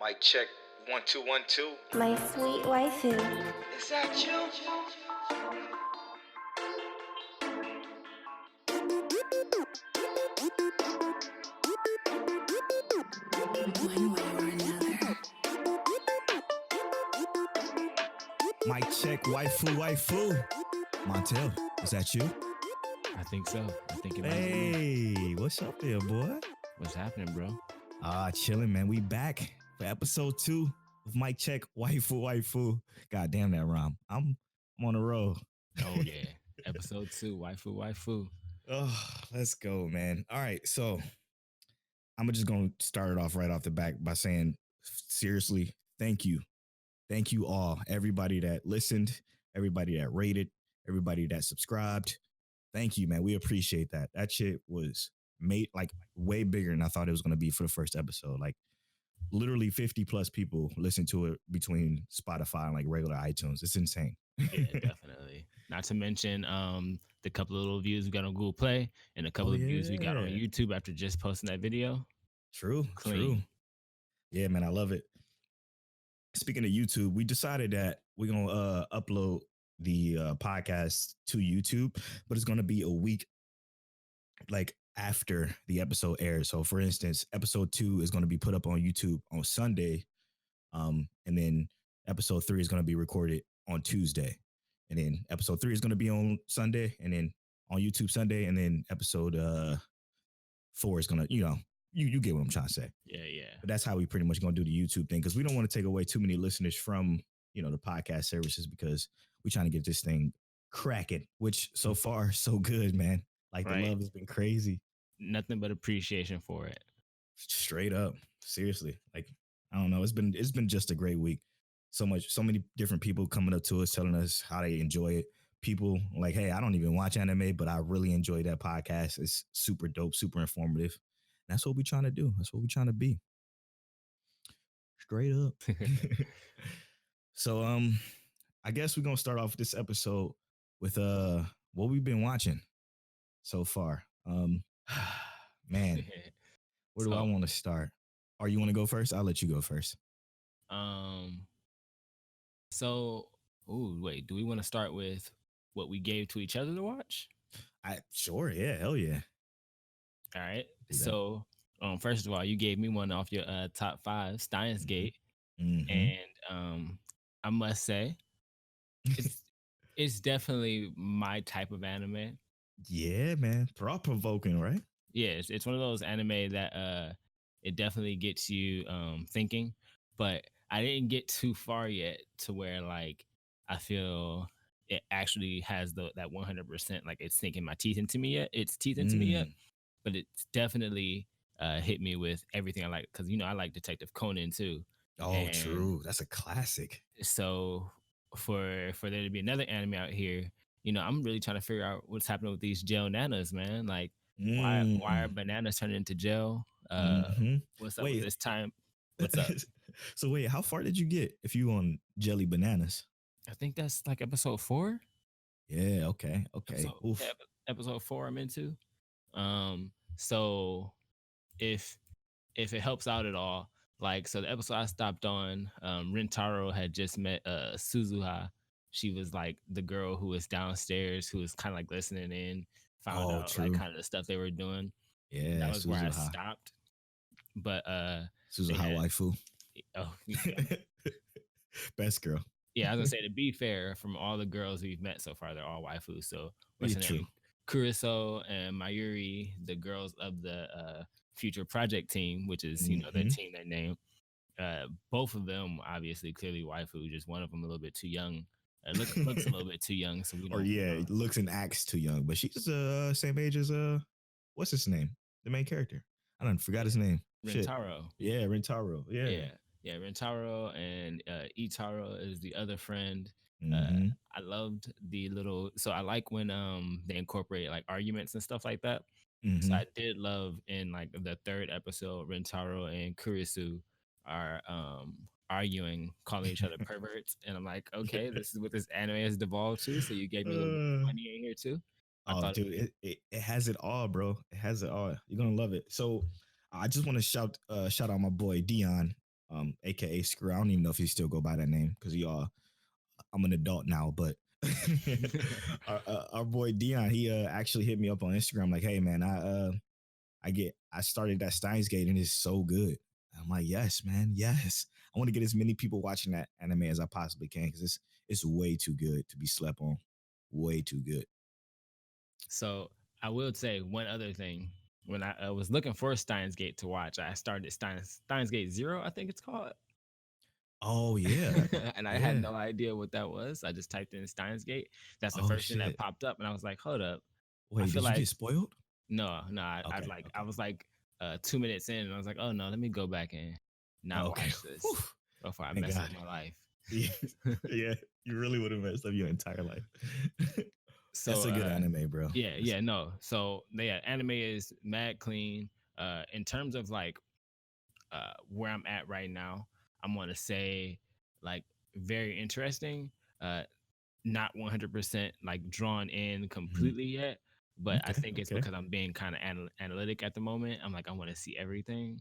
Mic check 1 2 1 2. My sweet waifu. Is that you? One way or another. Mic check, waifu, waifu. Montel, is that you? I think so. I think it might be. Hey, what's up there, boy? What's happening, bro? Chilling, man. We back for episode 2 of Mic Check Waifu Waifu. God damn that rhyme. I'm on the road. Oh yeah. Episode 2, Waifu Waifu. Oh, let's go, man. All right, so I'm just gonna start it off right off the back by saying, seriously, thank you. Thank you all, everybody that listened, everybody that rated, everybody that subscribed. Thank you, man. We appreciate that. That shit was made like way bigger than I thought it was going to be for the first episode. Like literally 50 plus people listen to it between Spotify and like regular iTunes. It's insane. Yeah, definitely. Not to mention the couple of little views we got on Google Play and a couple of views we got on YouTube after just posting that video. True. Clean. Yeah, man, I love it. Speaking of YouTube, we decided that we're going to upload the podcast to YouTube, but it's going to be a week like after the episode airs. So for instance, episode 2 is going to be put up on YouTube on Sunday. And then episode 3 is going to be recorded on Tuesday. And then episode 3 is going to be on Sunday and then on YouTube Sunday. And then episode 4 is going to, you get what I'm trying to say. Yeah. But that's how we pretty much going to do the YouTube thing, because we don't want to take away too many listeners from, the podcast services, because we're trying to get this thing cracking, which so far so good, man. Like Right. the love has been crazy. Nothing but appreciation for it. Straight up. Seriously. Like, I don't know. It's been just a great week. So many different people coming up to us, telling us how they enjoy it. People like, hey, I don't even watch anime, but I really enjoy that podcast. It's super dope, super informative. And that's what we're trying to do. That's what we're trying to be. Straight up. So, I guess we're going to start off this episode with what we've been watching so far. Man, where do I want to start? Or you want to go first? I'll let you go first. Wait, do we want to start with what we gave to each other to watch? Sure, yeah, hell yeah. All right. So, first of all, you gave me one off your top 5, Steins Gate. Mm-hmm. And I must say, it's definitely my type of anime. Yeah, man. Thought provoking, right? Yeah, it's one of those anime that it definitely gets you thinking. But I didn't get too far yet to where like I feel it actually has that 100% like it's sinking my teeth into me yet. But it's definitely hit me with everything I like, because I like Detective Conan too. Oh, and true. That's a classic. So for there to be another anime out here, I'm really trying to figure out what's happening with these gel nanas, man. Like why are bananas turning into gel? What's up with this time? What's up? So wait, how far did you get if you on jelly bananas? I think that's like episode 4. Yeah, okay. Episode 4 I'm into. So if it helps out at all, like, so the episode I stopped on, Rintaro had just met Suzuha. She was like the girl who was downstairs, who was kind of like listening in, found out like kind of the stuff they were doing. Yeah, that was Suzuha. Where I stopped. But Suzuha waifu. Oh, yeah. Best girl. Yeah, I was gonna say, to be fair, from all the girls we've met so far, they're all waifu. So what's her name? Kuriso and Mayuri, the girls of the future project team, which is their team, their name. Both of them obviously clearly waifu. Just one of them a little bit too young. Looks a little bit too young. So we don't. Looks and acts too young, but she's same age as what's his name? The main character. I forgot his name. Rintaro. Shit. Yeah, Rintaro. Yeah, Rintaro, and Itaro is the other friend. I loved the little. So I like when they incorporate like arguments and stuff like that. So I did love in like the 3rd episode, Rintaro and Kurisu are arguing, calling each other perverts, and I'm like, okay, this is what this anime has devolved to. So you gave me a little bit of money in here too. Dude, it has it all, bro. It has it all. You're gonna love it. So I just want to shout out my boy Dion. aka Screw. I don't even know if he still go by that name because I'm an adult now, but our boy Dion, he actually hit me up on Instagram like, hey man, I started that Steins Gate and it's so good. I'm like, yes, man, yes. I want to get as many people watching that anime as I possibly can because it's way too good to be slept on. Way too good. So I will say one other thing. When I was looking for Steins Gate to watch, I started Steins Gate Zero, I think it's called. Oh yeah. And I had Yeah. no idea what that was. I just typed in Steins Gate. That's the Oh first thing that shit. popped up, and I was like, "Hold up!" I Wait, feel did you like get spoiled? no. Okay. I was like 2 minutes in, and I was like, "Oh no, let me go back and not Oh, okay. watch this Whew. before I Thank mess up God. my life." Yeah. Yeah. You really would have messed up your entire life. So That's a good anime, bro. yeah, no. So yeah, anime is mad clean. In terms of like where I'm at right now, I'm gonna say like very interesting. Not 100% like drawn in Mhm. completely yet, but I Okay. think it's Okay. because I'm being kind of analytic at the moment. I'm like, I want to see everything,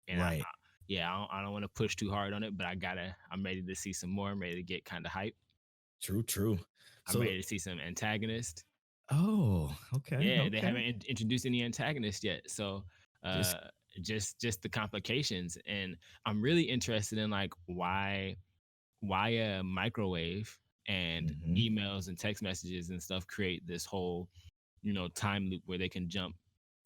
and Right. yeah, I don't want to push too hard on it, but I'm ready to see some more. I'm ready to get kind of hype. True. True. I'm So, ready to see some antagonist. oh, okay. Yeah, they Okay. haven't introduced any antagonists yet, so uh, Just just the complications, and I'm really interested in like why a microwave and mhm. emails and text messages and stuff create this whole time loop where they can jump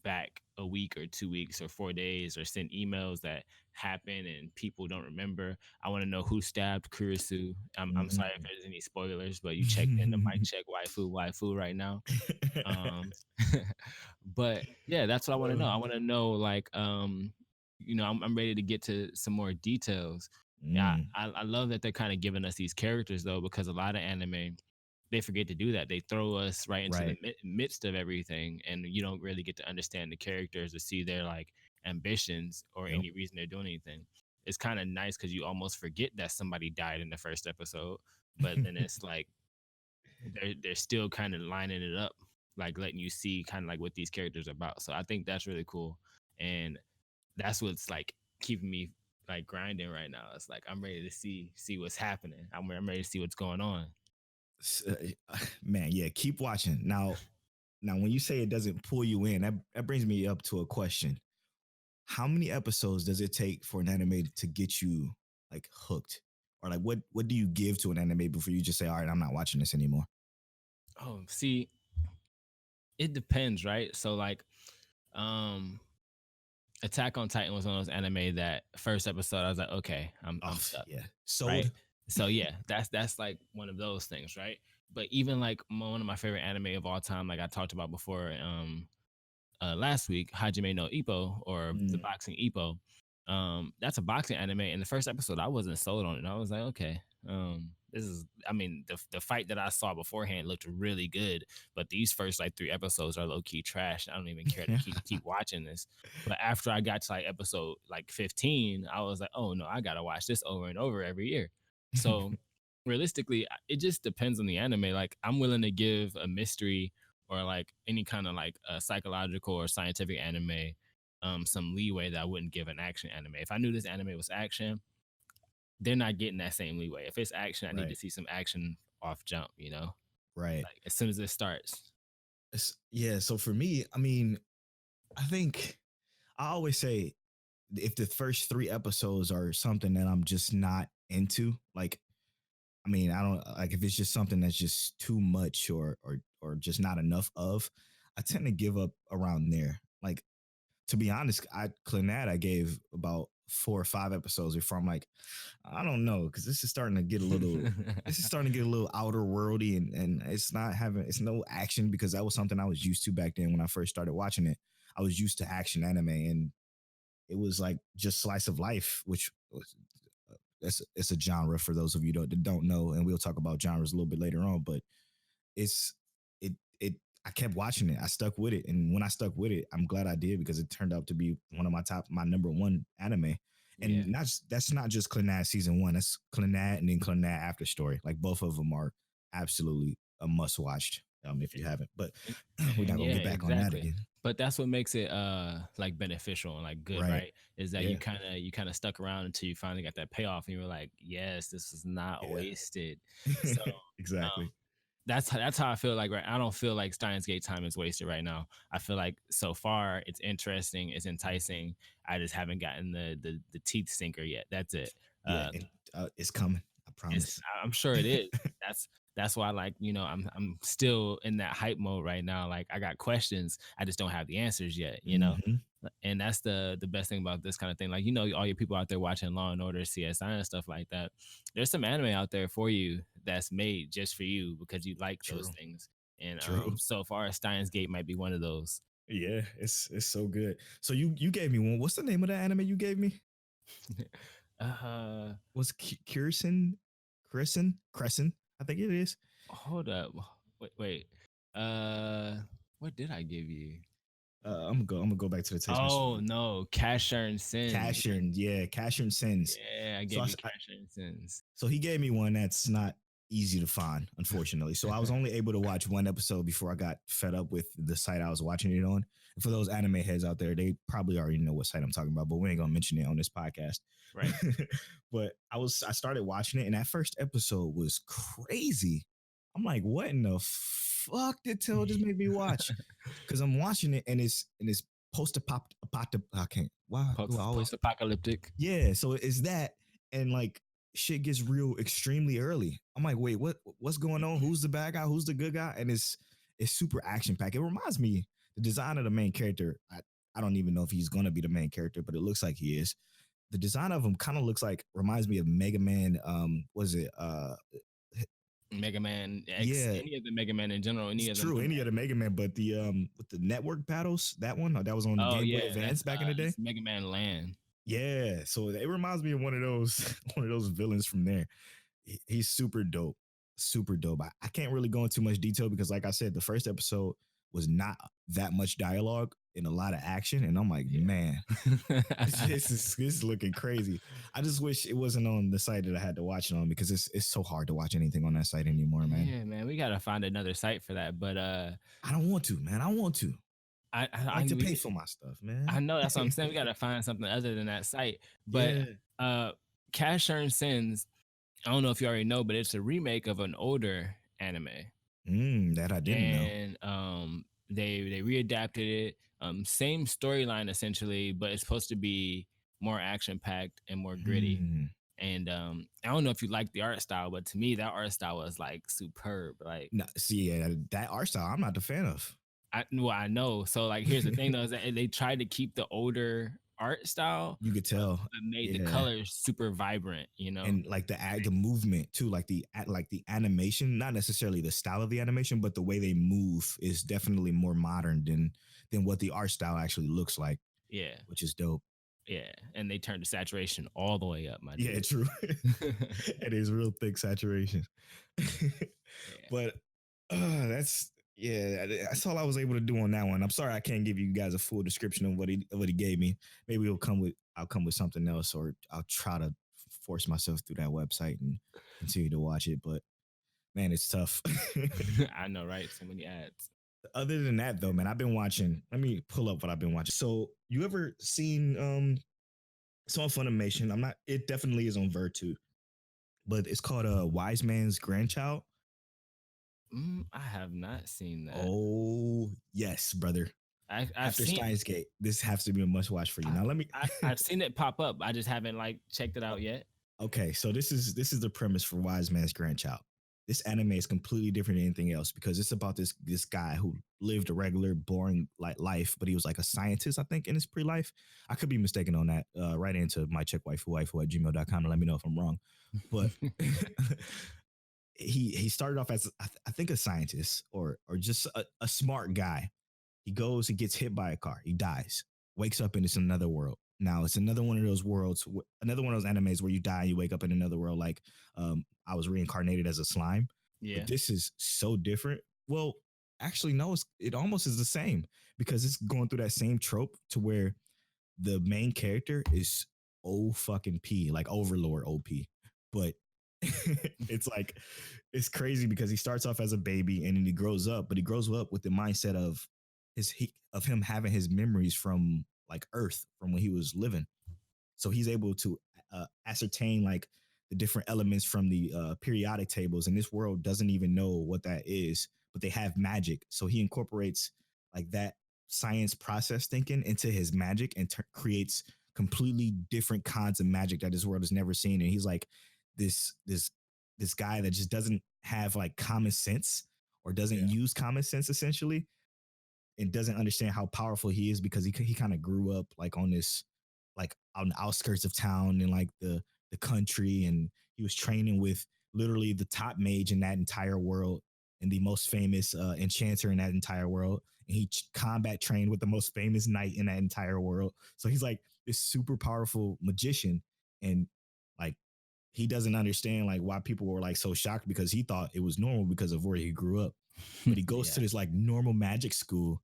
back a week or 2 weeks or 4 days or send emails that happen and people don't remember. I want to know who stabbed Kurisu. I'm sorry if Mm. there's any spoilers, but you checked in the mic check waifu right now. um but yeah, that's what I want to know. I want to know like I'm ready to get to some more details. Yeah, Mm. I love that they're kind of giving us these characters though, because a lot of anime they forget to do that. They throw us right into the Right. midst of everything, and you don't really get to understand the characters or see their like ambitions or Yep. any reason they're doing anything. It's kind of nice because you almost forget that somebody died in the first episode, but then it's like they're still kind of lining it up, like letting you see kind of like what these characters are about. So I think that's really cool, and that's what's like keeping me like grinding right now. It's like I'm ready to see what's happening. I'm ready to see what's going on. Man, yeah, keep watching. Now when you say it doesn't pull you in, that brings me up to a question. How many episodes does it take for an anime to get you like hooked? Or like what do you give to an anime before you just say, all right, I'm not watching this anymore? Oh, see, it depends, right? So like, um, Attack on Titan was one of those anime that first episode I was like, okay, Oh I'm stuck, yeah. right? Sold. So yeah, that's like one of those things, right? But even like one of my favorite anime of all time, like I talked about before, last week, Hajime no Ippo or the Mm. boxing Ippo. That's a boxing anime. In the first episode, I wasn't sold on it. I was like, okay, this is. I mean, the fight that I saw beforehand looked really good, but these first like 3 episodes are low key trash. I don't even care to keep watching this. But after I got to like episode like 15, I was like, oh no, I gotta watch this over and over every year. So realistically, it just depends on the anime. Like I'm willing to give a mystery or like any kind of like psychological or scientific anime some leeway that I wouldn't give an action anime. If I knew this anime was action, they're not getting that same leeway. If it's action, I need to Right. see some action off jump, Right. like as soon as it starts. Yeah. So for me, I mean, I think I always say if the first 3 episodes are something that I'm just not into, like I mean, I don't like if it's just something that's just too much or just not enough of, I tend to give up around there. Like to be honest, Clannad I gave about 4 or 5 episodes before I'm like, I don't know, because this is starting to get a little outer worldy and it's no action because that was something I was used to back then when I first started watching it. I was used to action anime and it was like just slice of life, which was it's a genre for those of you that don't know, and we'll talk about genres a little bit later on. But it's it it. I kept watching it. I stuck with it, and when I stuck with it, I'm glad I did because it turned out to be one of my number one anime. Yeah, And that's not just Clannad season one. That's Clannad and then Clannad After Story. Like both of them are absolutely a must watch. If you haven't, but we're and not gonna yeah, get back on that exactly. again. But that's what makes it like beneficial and like good, Right. right? Is that Yeah. you kind of stuck around until you finally got that payoff and you were like, yes, this is not Yeah. wasted. So Exactly. that's how I feel like, right. I don't feel like Steins Gate time is wasted right now. I feel like so far it's interesting, it's enticing. I just haven't gotten the teeth sinker yet. That's it. Yeah. Uh And it's coming. I it's promise. I'm sure it is. That's why, like, I'm still in that hype mode right now. Like, I got questions, I just don't have the answers yet. Hmm. And that's the best thing about this kind of thing. Like, all your people out there watching Law and Order, CSI, and stuff like that. There's some anime out there for you that's made just for you because you like those True. things. And True. so far, Steins Gate might be one of those. Yeah. It's so good. So you gave me one. What's the name of that anime you gave me? uh, Was Crescent? I think it is. Hold up, wait. What did I give you? I'm gonna go back to the text message. Oh no, Casher and Sins. Casher and Sins. Yeah, I So gave you Casher and Sins. so he gave me one that's not easy to find, unfortunately. So I was only able to watch one episode before I got fed up with the site I was watching it on. And for those anime heads out there, they probably already know what site I'm talking about, but we ain't gonna mention it on this podcast. Right. But I started watching it, and that first episode was crazy. I'm like, what in the fuck did Till just make me watch? Because I'm watching it, and it's post-apocalyptic. I can't. Why do I always Post-apocalyptic. Yeah, so it's that, and like shit gets real extremely early. I'm like, wait, what's going on? Who's the bad guy? Who's the good guy? And it's super action packed. It reminds me the design of the main character. I don't even know if he's gonna be the main character, but it looks like he is. The design of him kind of reminds me of Mega Man. Was it Mega Man X? Yeah, Any of the Mega Man in general? Any it's of them? true. Any of the Mega Man, but the with the network battles, that one that was on Oh Game Boy yeah, Advance back in the day. it's Mega Man Land. Yeah, so it reminds me of one of those villains from there. He's super dope, super dope. I can't really go into much detail because, like I said, the first episode was not that much dialogue and a lot of action, and I'm like, man, this is looking crazy. I just wish it wasn't on the site that I had to watch it on because it's so hard to watch anything on that site anymore, man. Yeah, man, we gotta find another site for that. But I don't want to, man. I want to. I like to pay for my stuff, man. I know, that's what I'm saying. We gotta find something other than that site. But Casher and Sins, I don't know if you already know, but it's a remake of an older anime. That I didn't know. And they readapted it. Same storyline essentially, but it's supposed to be more action packed and more gritty. And I don't know if you like the art style, but to me that art style was like superb. Like, no, see, that art style I'm not a fan of. I know. So like, here's the thing though, is that they tried to keep the older art style. You could tell, but made the colors super vibrant, and like the movement too, like the animation, not necessarily the style of the animation, but the way they move is definitely more modern than what the art style actually looks like. Yeah, which is dope. Yeah, and they turned the saturation all the way up, my dude. Yeah, true. It is real thick saturation. But that's all I was able to do on that one. I'm sorry I can't give you guys a full description of what he gave me. Maybe I'll come with something else, or I'll try to force myself through that website and continue to watch it. But man, it's tough. I know, right? So many ads. Other than that, though, man, I've been watching. Let me pull up what I've been watching. So, you ever seen it's on Funimation? It definitely is on Vertu, but it's called Wise Man's Grandchild. I have not seen that. Oh yes, brother. After Steins Gate, this has to be a must watch for you. Now let me. I've seen it pop up. I just haven't like checked it out yet. Okay, so this is the premise for Wise Man's Grandchild. This anime is completely different than anything else because it's about this guy who lived a regular, boring life, but he was like a scientist, I think, in his pre-life. I could be mistaken on that. Right into MicCheckWaifuWaifu@gmail.com and let me know if I'm wrong. But he started off as I think a scientist or just a smart guy. He goes and gets hit by a car. He dies, wakes up, and it's another world. Now it's another one of those worlds, another one of those animes where you die and you wake up in another world. Like I was reincarnated as a slime. Yeah. But this is so different. Well, actually, no, it almost is the same because it's going through that same trope to where the main character is fucking P, like Overlord OP. But it's crazy because he starts off as a baby and then he grows up, but he grows up with the mindset of of him having his memories from like Earth from when he was living. So he's able to ascertain like the different elements from the periodic tables, and this world doesn't even know what that is, but they have magic. So he incorporates like that science process thinking into his magic and creates completely different kinds of magic that this world has never seen. And he's like this this this guy that just doesn't have like common sense or doesn't Yeah. use common sense essentially, and doesn't understand how powerful he is because he kind of grew up like on this like on the outskirts of town in like the country, and he was training with literally the top mage in that entire world and the most famous enchanter in that entire world, and he combat trained with the most famous knight in that entire world. So he's like this super powerful magician, and like he doesn't understand like why people were like so shocked because he thought it was normal because of where he grew up. But he goes Yeah. to this like normal magic school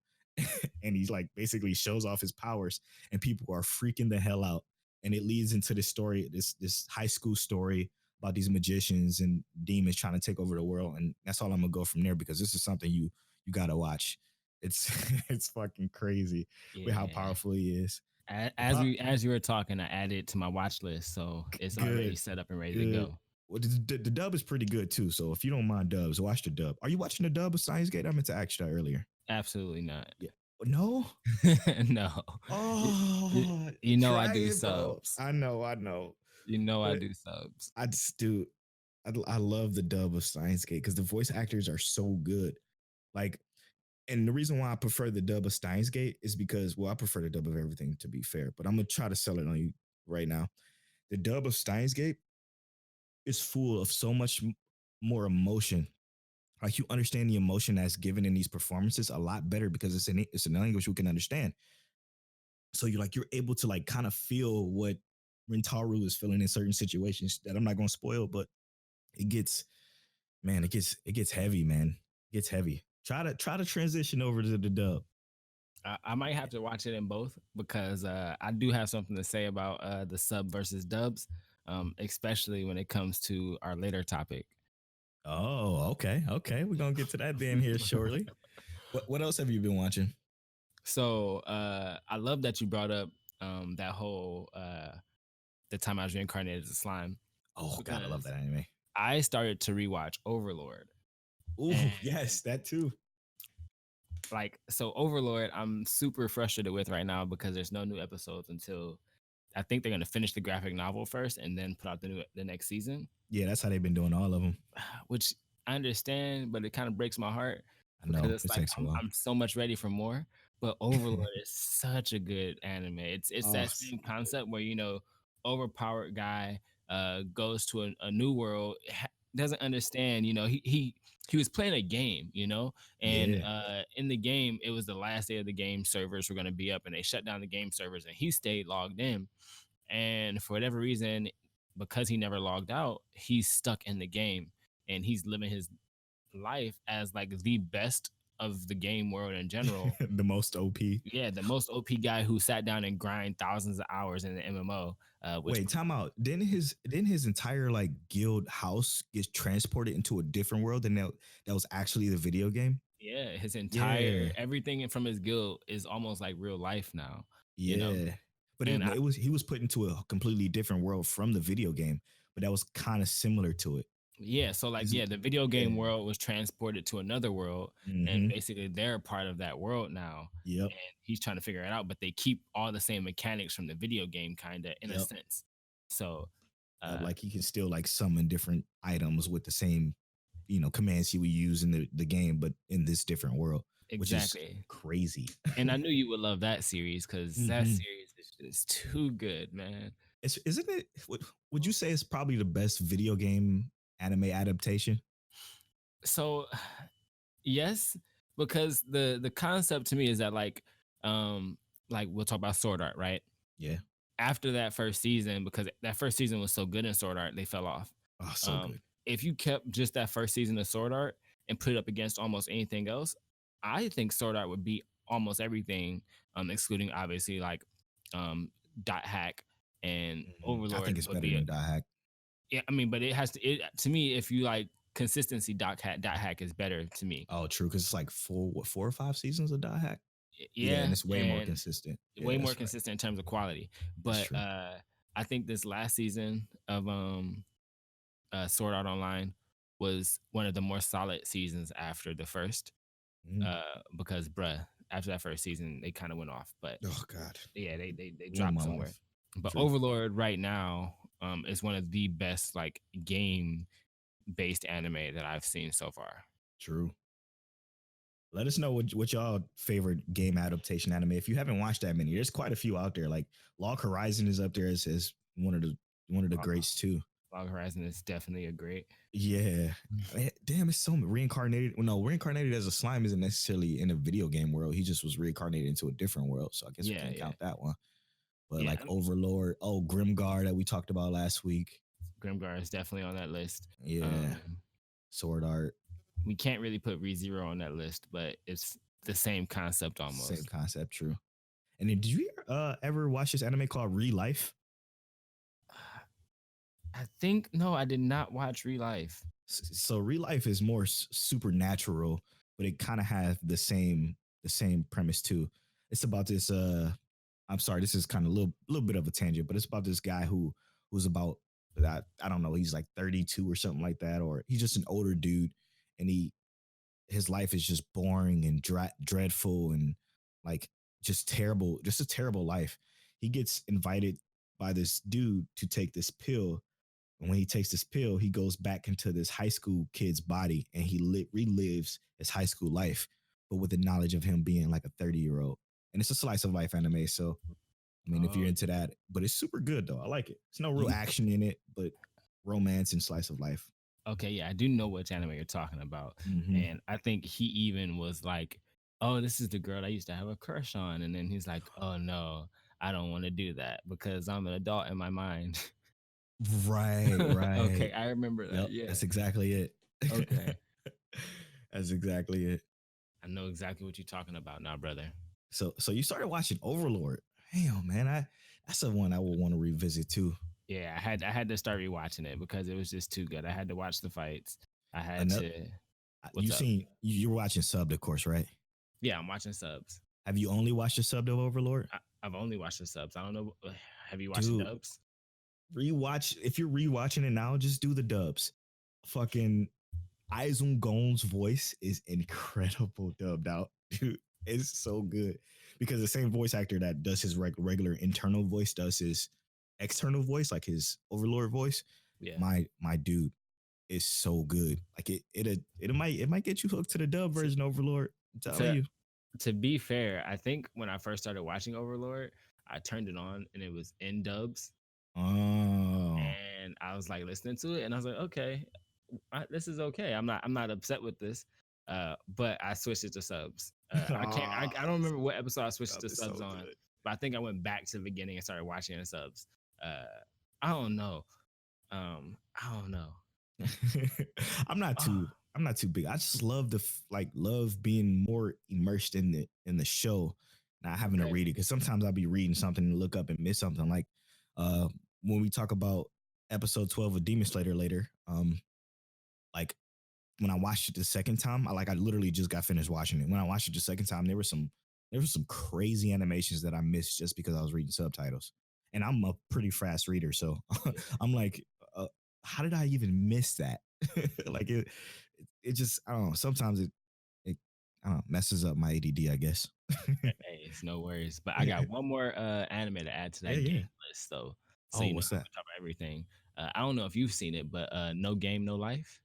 and he's like basically shows off his powers, and people are freaking the hell out. And it leads into this story, this high school story about these magicians and demons trying to take over the world. And that's all I'm gonna go from there because this is something you gotta watch. It's it's fucking crazy with how Yeah. powerful he is. As you were talking, I added it to my watch list, so it's already Good, set up and ready to good. go. Well, the dub is pretty good too. So if you don't mind dubs, watch the dub. Are you watching the dub of Science Gate? I meant to ask you that earlier. Absolutely not. Yeah. No. No. You, you, Oh, you know I try do it, bro. subs. I know. You know I But do subs. I just do. I love the dub of Science Gate because the voice actors are so good. Like, and the reason why I prefer the dub of Steins Gate is because, well, I prefer the dub of everything to be fair, but I'm gonna try to sell it on you right now. The dub of Steins Gate is full of so much more emotion. Like you understand the emotion that's given in these performances a lot better because it's in a language we can understand. So you're able to like kind of feel what Rentaru is feeling in certain situations that I'm not going to spoil, but it gets it gets heavy, man. It gets heavy. Try to transition over to the dub. I might have to watch it in both because I do have something to say about the sub versus dubs, especially when it comes to our later topic. Oh, okay, okay. We're gonna get to that then here shortly. What else have you been watching? So I love that you brought up that whole the time I was reincarnated as a slime Oh God, I love because that anime. I started to rewatch Overlord. Ooh, And yes, that too. like so Overlord, I'm super frustrated with right now because there's no new episodes until I think they're gonna finish the graphic novel first and then put out the next season. Yeah, that's how they've been doing all of them. Which I understand, but it kind of breaks my heart I because know it's it like takes a while. I'm so much ready for more. But Overlord is such a good anime. It's Oh, that same concept where overpowered guy goes to a new world, doesn't understand. He was playing a game, and yeah. in the game it was the last day of the game. Servers were going to be up, and they shut down the game servers, and he stayed logged in. And for whatever reason, because he never logged out, he's stuck in the game and he's living his life as like the best of the game world in general. The most OP. Yeah, the most OP guy who sat down and grind thousands of hours in the MMO. Which Wait, time out. Didn't his entire like guild house get transported into a different world and that was actually the video game? yeah, his entire Yeah. everything from his guild is almost like real life now. You know, Yeah. But and it was he was put into a completely different world from the video game, but that was kind of similar to it. yeah, so like Is it yeah, the video yeah. game world was transported to another world, and Mm-hmm. basically they're a part of that world now. Yep. And he's trying to figure it out, but they keep all the same mechanics from the video game, kind of in a Yep. sense. So, Yep. uh, Like he can still like summon different items with the same, commands he would use in the game, but in this different world, which is exactly. crazy. And I knew you would love that series because that Hmm. series is just too good, man. Isn't it? Would you say it's probably the best video game anime adaptation? So, yes, because the concept to me is that like we'll talk about Sword Art, right? Yeah. After that first season, because that first season was so good in Sword Art, they fell off. Oh, so Um, good. if you kept just that first season of Sword Art and put it up against almost anything else, I think Sword Art would beat almost everything, excluding obviously like um, Dot Hack and I Overlord think it's would better be than it. Die Hack. Yeah, I mean, but it has to. To me, if you like consistency, Dot Hack is better to me. Oh, true. Because it's like four or five seasons of Die Hack. Yeah, and Yeah, it's way more and consistent. Yeah, way more that's right. consistent in terms of quality. That's But true. I think this last season of Sword Art Online was one of the more solid seasons after the first. Mm. Because bruh, after that first season, they kind of went off. But Oh God, yeah, they ruined dropped my somewhere. life. But True. Overlord right now is one of the best like game based anime that I've seen so far. True. Let us know what y'all favorite game adaptation anime. If you haven't watched that many, there's quite a few out there. Like Log Horizon is up there as one of the Uh, greats too. Log Horizon is definitely a great. Yeah. Damn, it's so reincarnated. Well, no, reincarnated as a slime isn't necessarily in a video game world. He just was reincarnated into a different world. So I guess we Yeah, can't yeah, count that one. But yeah. like Overlord, Grimgar that we talked about last week. Grimgar is definitely on that list. Yeah. Um, Sword Art, we can't really put ReZero on that list, but it's the same concept same almost. concept, true. And then did you ever watch this anime called Re Life? I think no, I did not watch Real Life. So Real Life is more supernatural, but it kind of has the same premise too. It's about this. I'm sorry, this is kind of a little bit of a tangent, but it's about this guy who's about I don't know, he's like 32 or something like that, or he's just an older dude, and his life is just boring and dreadful and like just terrible, just a terrible life. He gets invited by this dude to take this pill, and when he takes this pill, he goes back into this high school kid's body and he relives his high school life, but with the knowledge of him being like a 30-year-old. And it's a slice of life anime. So, I mean, if you're Oh, into that, but it's super good though. I like it. There's no real you action in it, but romance and slice of life. okay? Yeah, I do know which anime you're talking about, Mm-hmm. and I think he even was like, "Oh, this is the girl I used to have a crush on," and then he's like, "Oh no, I don't want to do that because I'm an adult in my mind." Right, right. Okay, I remember that. Yep, Yeah. that's exactly it. Okay, That's exactly it. I know exactly what you're talking about now, brother. So you started watching Overlord. Damn, man, that's the one I would want to revisit too. Yeah, I had to start rewatching it because it was just too good. I had to watch the fights. I had Another, to. What's you up? seen you're watching subbed, of course, right? Yeah, I'm watching subs. Have you only watched the subbed of Overlord? I've only watched the subs. I don't know. Have you watched the Dude, dubs? rewatch if you're rewatching it now, just do the dubs. Fucking Aizun Gon's voice is incredible dubbed out. Dude, it's so good. Because the same voice actor that does his regular internal voice does his external voice, like his Overlord voice. Yeah. My dude is so good. Like it might get you hooked to the dub To, version Overlord. I'm telling to you. to be fair, I think when I first started watching Overlord, I turned it on and it was in dubs, Oh. and I was like listening to it, and I was like, okay, this is okay. I'm not upset with this. But I switched it to subs. I can't. I don't remember what episode I switched Dub to is so subs on, good. but I think I went back to the beginning and started watching it in subs. Uh, I don't know. I don't know. I'm not too Ah, I'm not too big. I just love love being more immersed in the show, not having to okay. read it. Because sometimes I'll be reading something and look up and miss something. Like uh when we talk about episode 12 of Demon Slayer later, like when I watched it the second time, I literally just got finished watching it. When I watched it the second time, there were some crazy animations that I missed just because I was reading subtitles. And I'm a pretty fast reader, so I'm like, how did I even miss that? like it just I don't know. Sometimes it I don't know, messes up my ADD, I guess. Hey, it's no worries. But I got one more anime to add to Yeah, that game yeah. list, though. So Oh, you know what's how that? we talk about everything. I don't know if you've seen it, but No Game, No Life.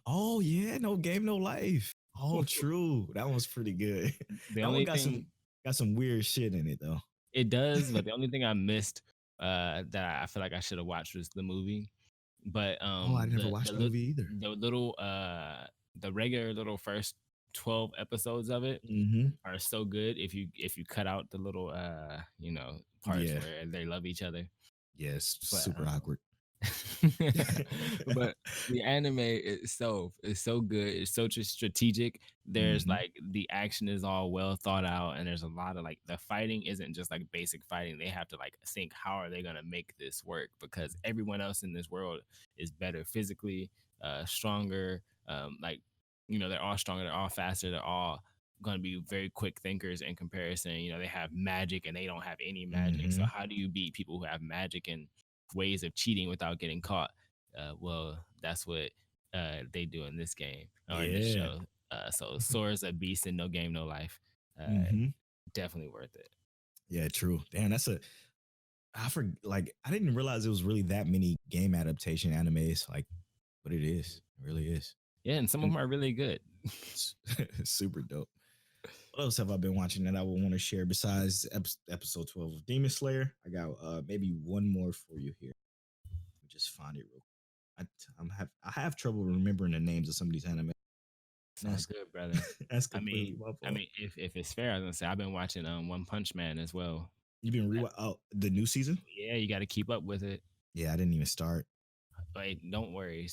Oh yeah, no game, no life. Oh, true. That one's pretty good. The That one only got some thing got some weird shit in it though. it does, but the only thing I missed that I feel like I should have watched was the movie. But Oh, I never watched the movie either. the little the regular little first 12 episodes of it Mm-hmm. are so good if you cut out the little parts Yeah. where they love each other. Yes. But Super awkward. but the anime itself is so good. It's so strategic. There's Mm-hmm. like the action is all well thought out, and there's a lot of like the fighting isn't just like basic fighting. They have to like think how are they gonna make this work because everyone else in this world is better physically, stronger. Like they're all stronger. They're all faster. They're all going to be very quick thinkers in comparison. You know, they have magic and they don't have any magic. So Mm-hmm. how do you beat people who have magic and ways of cheating without getting caught? Well, that's what they do in this game or in this Yeah. show. So Sora's a beast and no game, no life. Mm-hmm. Definitely worth it. Yeah, true. Damn, I didn't realize it was really that many game adaptation animes, like, but it is. It really is. Yeah, and some of them are really good. Super dope. What else have I been watching that I would want to share besides episode 12 of Demon Slayer? I got maybe one more for you here. Let me just find it real quick. I have trouble remembering the names of some of these anime. Sounds good, brother. That's completely my fault. I mean, if it's fair, I was gonna say I've been watching One Punch Man as well. You've been the new season? Yeah, you got to keep up with it. Yeah, I didn't even start. Wait, don't worry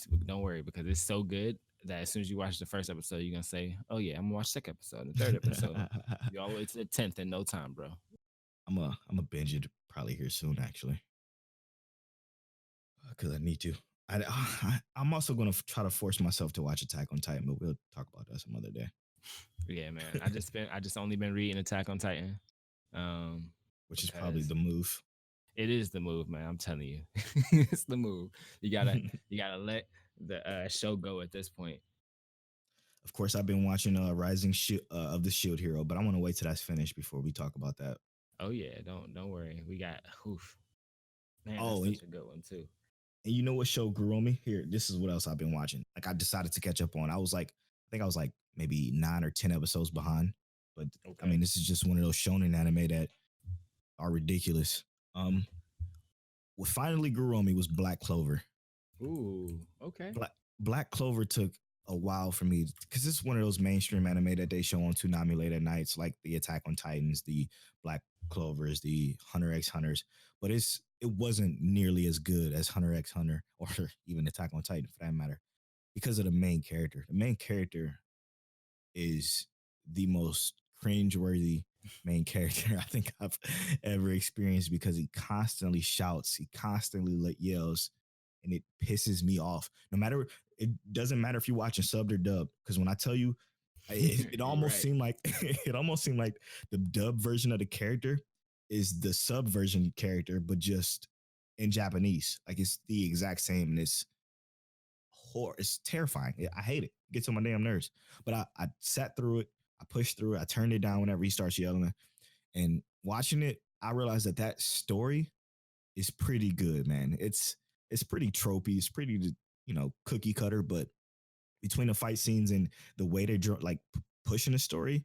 because it's so good that as soon as you watch the first episode, you're gonna say, "Oh yeah, I'm gonna watch the second episode, the third episode." You all the way to the 10th in no time, bro. I'm a binge it probably here soon, actually, because I need to. I'm also gonna try to force myself to watch Attack on Titan, but we'll talk about that some other day. Yeah, man. I just only been reading Attack on Titan, which is probably the move. It is the move, man. I'm telling you, it's the move. You gotta let the show go at this point. Of course, I've been watching Rising of the Shield Hero, but I want to wait till that's finished before we talk about that. Oh yeah, don't worry. We got man. That's such a good one too. And you know what show grew on me? Here, this is what else I've been watching. Like I decided to catch up on. I think I was like maybe 9 or 10 episodes behind. But okay. I mean, this is just one of those shonen anime that are ridiculous. What finally grew on me was Black Clover. Ooh, okay. Black Clover took a while for me because it's one of those mainstream anime that they show on Toonami late at nights, like the Attack on Titans, the Black Clovers, the Hunter x Hunters. But it wasn't nearly as good as Hunter x Hunter or even Attack on Titan for that matter, because of the main character. The main character is the most cringeworthy main character I think I've ever experienced, because he constantly shouts, he constantly yells, and it pisses me off. It doesn't matter if you're watching subbed or dubbed, because when I tell you, it almost right. seemed like the dub version of the character is the sub version character, but just in Japanese. Like it's the exact same, and it's horror. It's terrifying. I hate it. It gets on my damn nerves. But I sat through it. I pushed through it. I turned it down whenever he starts yelling. And watching it, I realized that story is pretty good, man. It's pretty tropey. It's pretty, cookie cutter. But between the fight scenes and the way they're pushing the story,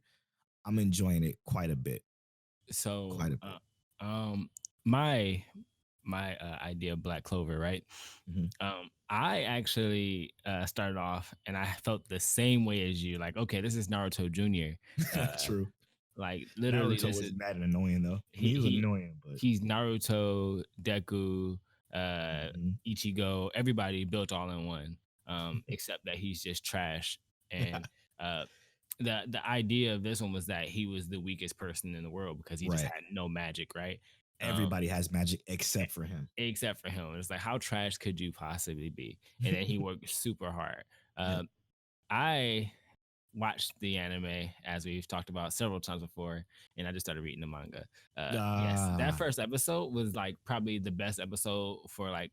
I'm enjoying it quite a bit. So, quite a bit. My idea of Black Clover, right? Mm-hmm. I actually started off and I felt the same way as you. Like, okay, this is Naruto Jr. True. Like literally, Naruto was mad and annoying though. He was annoying, but he's Naruto, Deku, Ichigo, everybody built all in one. Except that he's just trash. And the idea of this one was that he was the weakest person in the world because he just had no magic, right? Everybody has magic except for him. Except for him. It's like, how trash could you possibly be? And then he worked super hard. I watched the anime, as we've talked about several times before, and I just started reading the manga. Yes, that first episode was like probably the best episode for like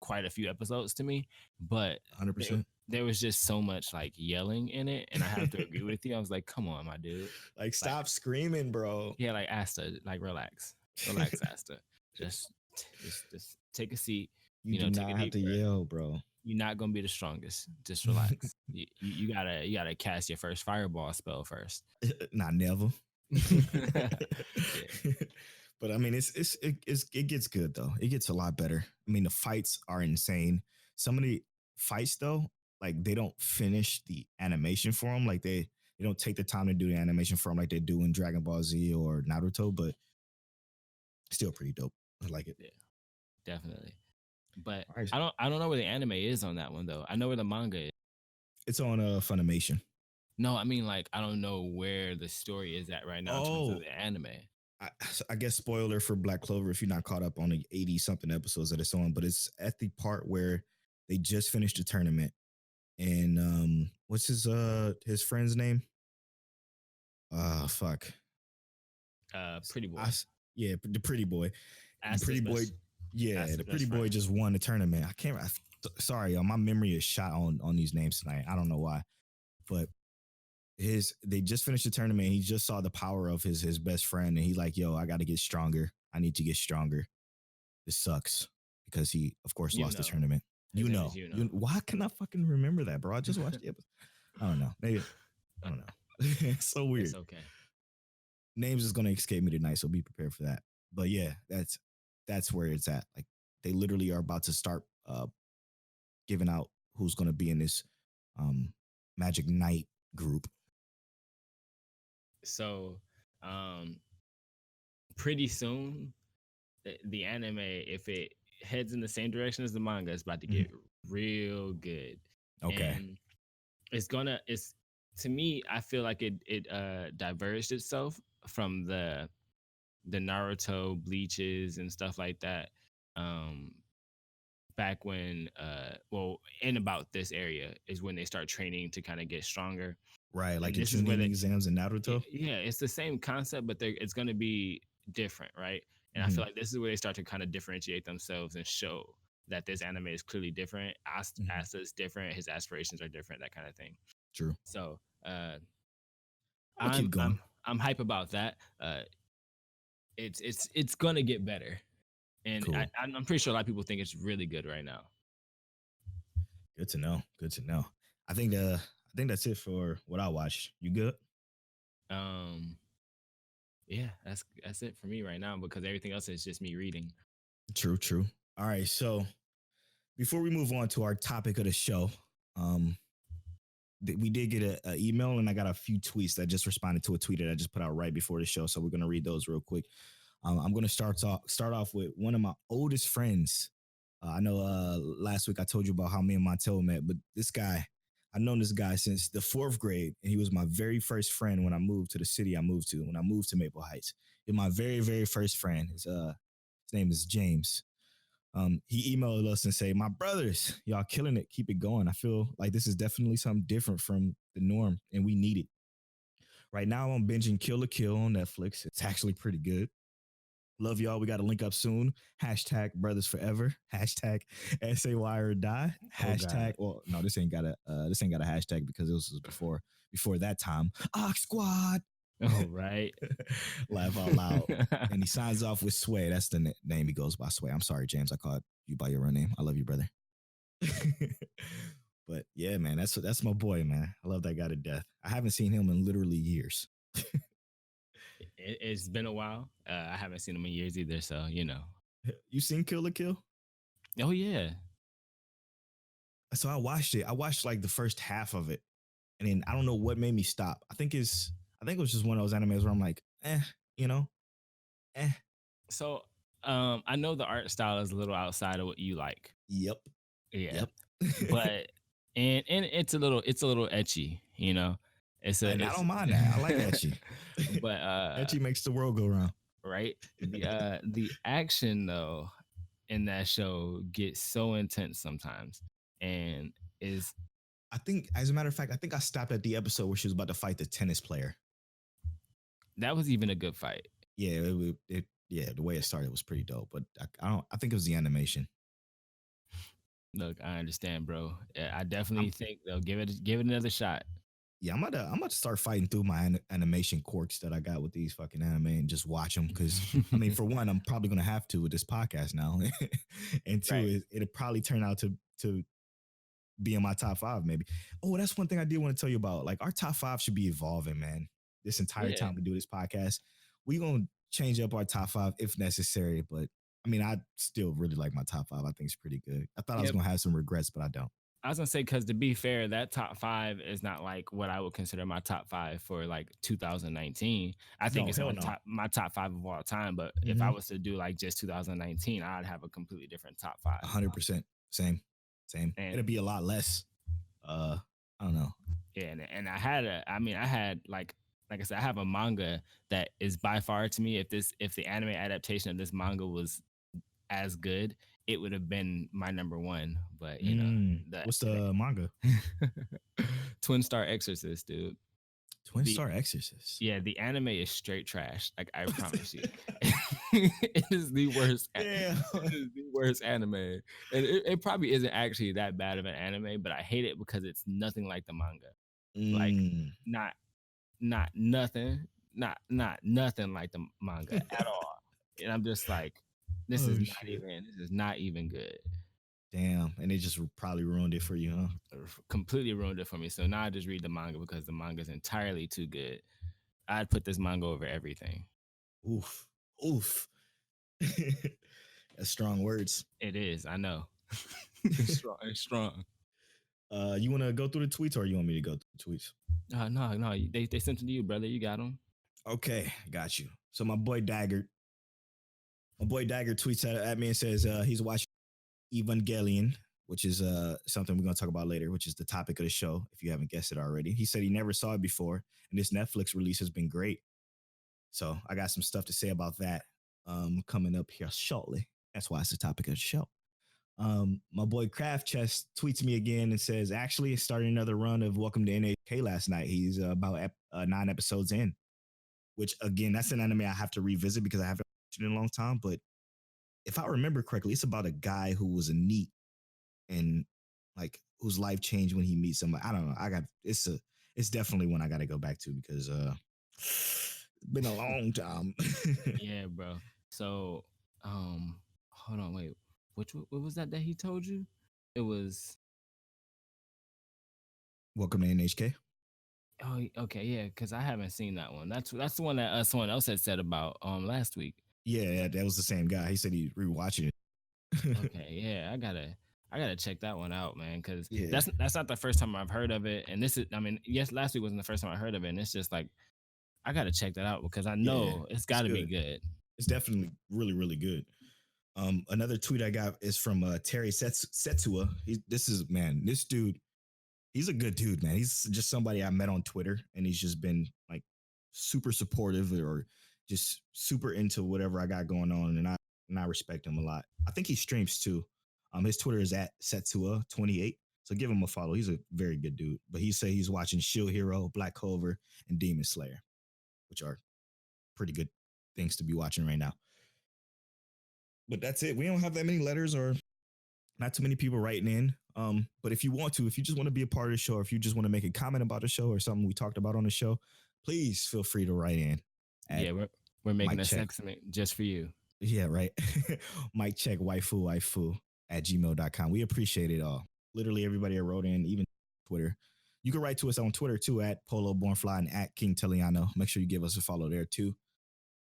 quite a few episodes to me, but 100%. There was just so much like yelling in it, and I have to agree with you. I was like, come on, my dude. Like, stop screaming, bro. Yeah, like Asta, like relax, Asta. Just take a seat. You do not have to yell, bro. You're not gonna be the strongest. Just relax. you gotta cast your first fireball spell first. Not never. But I mean, it gets good though. It gets a lot better. I mean, the fights are insane. Some of the fights though, like they don't finish the animation for them. Like they don't take the time to do the animation for them like they do in Dragon Ball Z or Naruto. But still pretty dope. I like it. Yeah, definitely. But I don't know where the anime is on that one though. I know where the manga is. It's on Funimation. No, I mean like I don't know where the story is at right now in terms of the anime. I guess spoiler for Black Clover if you're not caught up on the 80 something episodes that it's on, but it's at the part where they just finished the tournament, and what's his friend's name? Fuck. Pretty boy. Yeah, the pretty boy. The pretty boy. Yeah, the pretty boy just won the tournament. I can't. Sorry, my memory is shot on these names tonight. I don't know why, but they just finished the tournament. He just saw the power of his best friend, and he's like, "Yo, I got to get stronger. I need to get stronger. This sucks," because he, of course, lost the tournament. Why can I fucking remember that, bro? I just watched the episode. I don't know. Maybe I don't know. It's so weird. It's okay. Names is gonna escape me tonight, so be prepared for that. But yeah, that's where it's at. Like they literally are about to start giving out who's gonna be in this Magic Knight group. So pretty soon the anime, if it heads in the same direction as the manga, is about to get real good. Okay. And it's to me, I feel like it diverged itself from the Naruto bleaches and stuff like that. Back when in about this area is when they start training to kind of get stronger. Right, like the Chunin exams in Naruto. Yeah, it's the same concept, but it's going to be different, right? And I feel like this is where they start to kind of differentiate themselves and show that this anime is clearly different. Asta is different. His aspirations are different. That kind of thing. True. So I'm hype about that. It's gonna get better, and cool. I'm pretty sure a lot of people think it's really good right now. Good to know. Good to know. I think that's it for what I watched. You good? Yeah, that's it for me right now because everything else is just me reading. True. All right, so before we move on to our topic of the show, we did get an email and I got a few tweets that just responded to a tweet that I just put out right before the show. So we're going to read those real quick. I'm going to start off with one of my oldest friends. I know last week I told you about how me and Montel met, but this guy, I've known this guy since the 4th grade, and he was my very first friend when I moved to the city I moved to, when I moved to Maple Heights. He's my very, very first friend. His name is James. He emailed us and say, "My brothers, y'all killing it. Keep it going. I feel like this is definitely something different from the norm, and we need it. Right now, I'm binging Kill la Kill on Netflix. It's actually pretty good. Love y'all. We got to link up soon. Hashtag brothers forever. Hashtag SAY or die. Hashtag. Well, no, this ain't got a hashtag because it was before that time. Ox Squad. Oh, right. Laugh out loud. And he signs off with Sway. That's the name he goes by, Sway. I'm sorry, James. I called you by your real name. I love you, brother. But yeah, man, that's my boy, man. I love that guy to death. I haven't seen him in literally years. It's been a while. I haven't seen him in years either, so you know. You seen Kill la Kill? Oh yeah. So I watched it. I watched like the first half of it, and then I don't know what made me stop. I think it was just one of those animes where I'm like, So I know the art style is a little outside of what you like. Yep. Yeah. Yep. But and it's a little etchy, you know. I don't mind that. I like etchy. But etchy makes the world go round. Right? The action though in that show gets so intense sometimes, and I think, as a matter of fact, I stopped at the episode where she was about to fight the tennis player. That was even a good fight. Yeah, the way it started was pretty dope, but I think it was the animation. Look, I understand, bro. I definitely think they'll give it another shot. Yeah, I'm about to start fighting through my animation quirks that I got with these fucking anime and just watch them. Because I mean, for one, I'm probably gonna have to with this podcast now, and two, right. It'll probably turn out to be in my top 5, maybe. Oh, that's one thing I did want to tell you about. Like, our top 5 should be evolving, man. This entire time we do this podcast, we're gonna change up our top 5 if necessary. But I mean, I still really like my top 5. I think it's pretty good. I thought I was gonna have some regrets, but I don't. I was gonna say, because to be fair, that top 5 is not like what I would consider my top 5 for like 2019. I think it's my top 5 of all time. But if I was to do like just 2019, I'd have a completely different top 5. 100%. Same. And it'd be a lot less. I don't know. Yeah, and I had like I said, I have a manga that is by far, to me, if the anime adaptation of this manga was as good, it would have been my number 1. But you know, what's the manga? Twin Star Exorcist, dude. Twin the Star Exorcist. Yeah, the anime is straight trash. Like I promise you, it is the worst. Yeah. It is the worst anime, and it probably isn't actually that bad of an anime, but I hate it because it's nothing like the manga. Like Mm. not nothing, not nothing like the manga at all. And I'm just like, this Oh is shit. not even good. Damn. And it just probably ruined it for you, huh? Completely ruined it for me. So now I just read the manga because the manga is entirely too good. I'd put this manga over everything. Oof. Oof. That's strong words. It is, I know. It's strong. It's strong. You want to go through the tweets or you want me to go through the tweets? No. They sent them to you, brother. You got them. Okay, got you. So my boy Dagger tweets at me and says he's watching Evangelion, which is something we're gonna talk about later, which is the topic of the show. If you haven't guessed it already, he said he never saw it before, and this Netflix release has been great. So I got some stuff to say about that coming up here shortly. That's why it's the topic of the show. My boy Craft Chest tweets me again and says, actually starting another run of Welcome to NHK last night. He's about 9 episodes in, which again, that's an anime I have to revisit because I haven't watched it in a long time. But if I remember correctly, it's about a guy who was a NEET and like whose life changed when he meets somebody. I don't know. It's definitely one I got to go back to because it's been a long time. Yeah, bro. So, hold on, wait. What was that he told you? It was. Welcome to NHK. Oh, okay, yeah, because I haven't seen that one. That's the one that someone else had said about last week. Yeah, that was the same guy. He said he's rewatching it. Okay, yeah, I gotta check that one out, man, because Yeah. that's not the first time I've heard of it, and this is, I mean, yes, last week wasn't the first time I heard of it, and it's just like I gotta check that out because I know it's got to be good. It's definitely really, really good. Another tweet I got is from Terry Setsua. This dude, he's a good dude, man. He's just somebody I met on Twitter, and he's just been like super supportive or just super into whatever I got going on, and I respect him a lot. I think he streams too. His Twitter is at Setsua28. So give him a follow. He's a very good dude. But he said he's watching Shield Hero, Black Clover, and Demon Slayer, which are pretty good things to be watching right now. But that's it. We don't have that many letters or not too many people writing in. But if you just want to be a part of the show, or if you just want to make a comment about the show or something we talked about on the show, please feel free to write in. Yeah, we're making a segment just for you. Yeah, right. MicCheckWaifuWaifu at gmail.com. We appreciate it all. Literally everybody that wrote in, even Twitter. You can write to us on Twitter too at Polo Bornfly and at King Teliano. Make sure you give us a follow there too.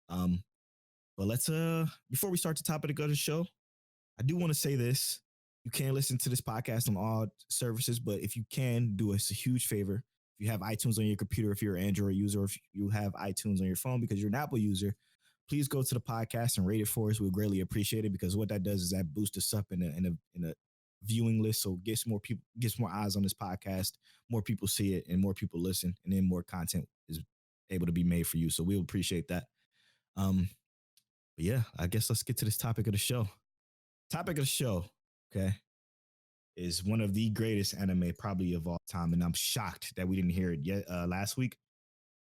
But let's before we start the topic of the show, I do want to say this. You can listen to this podcast on all services, but if you can, do us a huge favor. If you have iTunes on your computer, if you're an Android user, or if you have iTunes on your phone because you're an Apple user, please go to the podcast and rate it for us. We'll greatly appreciate it because what that does is that boosts us up in a viewing list, so gets more people, gets more eyes on this podcast. More people see it, and more people listen, and then more content is able to be made for you. So we'll appreciate that. But yeah, I guess let's get to this topic of the show. Topic of the show, okay, is one of the greatest anime probably of all time, and I'm shocked that we didn't hear it yet last week,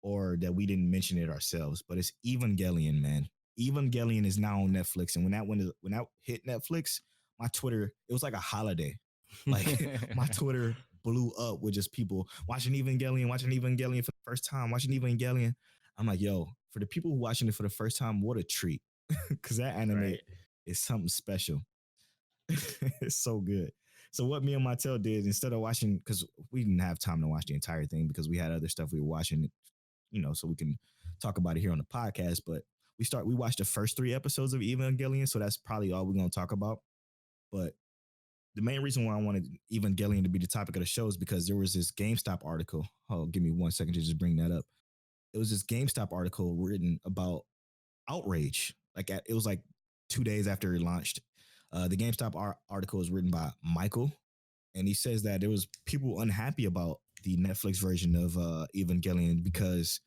or that we didn't mention it ourselves. But it's Evangelion, man. Evangelion is now on Netflix, and when that hit Netflix, my Twitter, it was like a holiday. Like my Twitter blew up with just people watching Evangelion for the first time, watching Evangelion. I'm like, yo, for the people who watching it for the first time, what a treat, because that anime is something special. It's so good. So what me and Mattel did, instead of watching, because we didn't have time to watch the entire thing because we had other stuff we were watching, so we can talk about it here on the podcast. But we watched the first 3 episodes of Evangelion, so that's probably all we're going to talk about. But the main reason why I wanted Evangelion to be the topic of the show is because there was this GameStop article. Oh, give me 1 second to just bring that up. It was this GameStop article written about outrage. It was like 2 days after it launched. The GameStop article was written by Michael, and he says that there was people unhappy about the Netflix version of Evangelion because,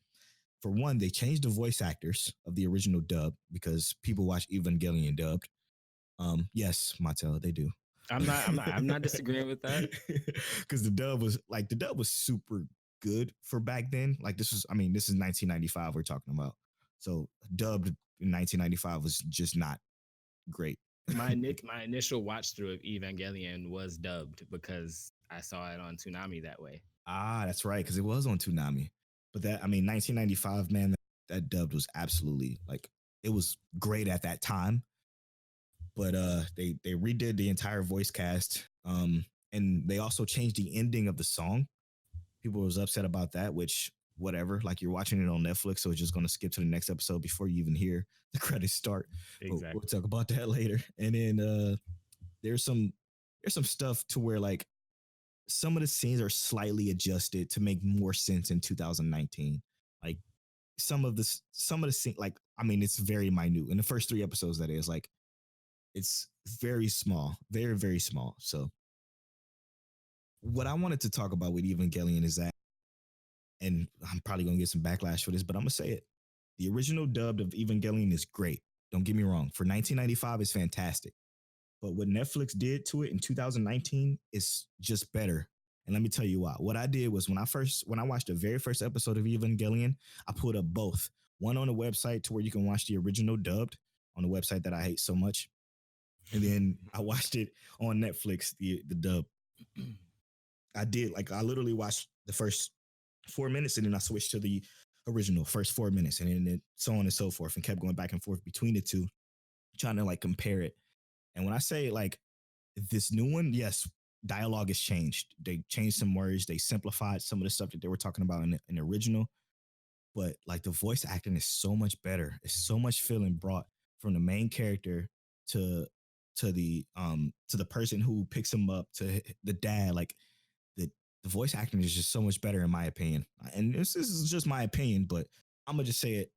for one, they changed the voice actors of the original dub because people watch Evangelion dubbed. Yes, Mattel, they do. I'm not disagreeing with that because the dub was super good for back then. Like this is 1995 we're talking about. So dubbed in 1995 was just not great. My initial watch through of Evangelion was dubbed because I saw it on Toonami that way. Ah, that's right, because it was on Toonami. But 1995, man, that dubbed was absolutely like it was great at that time. But they redid the entire voice cast. And they also changed the ending of the song. People was upset about that, which whatever. Like you're watching it on Netflix, so it's just gonna skip to the next episode before you even hear the credits start. Exactly. But we'll talk about that later. And then there's some stuff to where like some of the scenes are slightly adjusted to make more sense in 2019. Like some of the scene, like it's very minute in the first 3 episodes. That is like it's very small, very very small. So what I wanted to talk about with Evangelion is that, and I'm probably gonna get some backlash for this, but I'm gonna say it: the original dubbed of Evangelion is great. Don't get me wrong. For 1995, it's fantastic. But what Netflix did to it in 2019 is just better. And let me tell you why. What I did was when I watched the very first episode of Evangelion, I put up both. One on the website to where you can watch the original dubbed on the website that I hate so much. And then I watched it on Netflix, the dub. I literally watched the first 4 minutes and then I switched to the original first 4 minutes and then so on and so forth and kept going back and forth between the two, trying to like compare it. And when I say like this new one, yes, dialogue has changed. They changed some words. They simplified some of the stuff that they were talking about in the original. But like the voice acting is so much better. It's so much feeling brought from the main character to the person who picks him up, to the dad. Like the voice acting is just so much better in my opinion. And this is just my opinion, but I'm gonna just say it.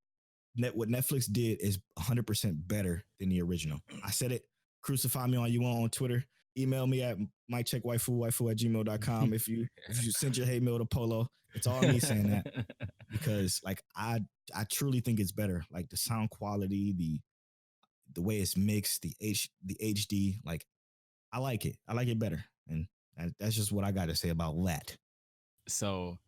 What Netflix did is 100% better than the original. I said it. Crucify me all you want on Twitter. Email me at MicCheckWaifuWaifu@gmail.com. If you send your hate mail to Polo, it's all me saying that, because like I truly think it's better. Like the sound quality, the way it's mixed, the HD, like I like it. I like it better. And that's just what I got to say about that. So,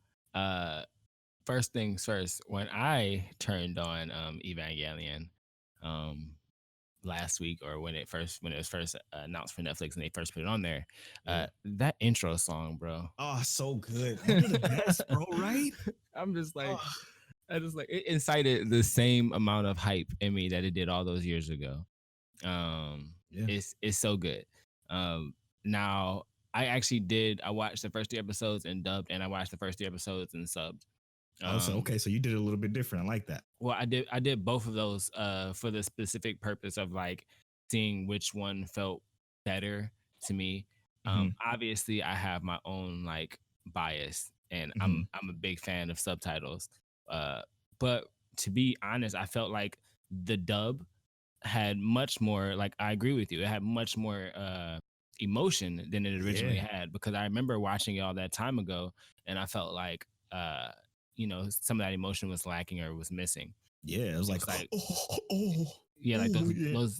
first things first, when I turned on Evangelion last week, or when it was first announced for Netflix and they first put it on there, that intro song, bro. Oh, so good. One of the best, bro, right? I'm just like, it incited the same amount of hype in me that it did all those years ago. It's so good. Now I watched the first 3 episodes in dubbed, and I watched the first 3 episodes in subbed. So you did it a little bit different. I like that. Well, I did both of those for the specific purpose of like seeing which one felt better to me. Obviously I have my own like bias, and I'm a big fan of subtitles. But to be honest, I felt like the dub had much more, like, I agree with you, it had much more emotion than it originally had, because I remember watching it all that time ago and I felt like some of that emotion was lacking or was missing. Yeah, it was like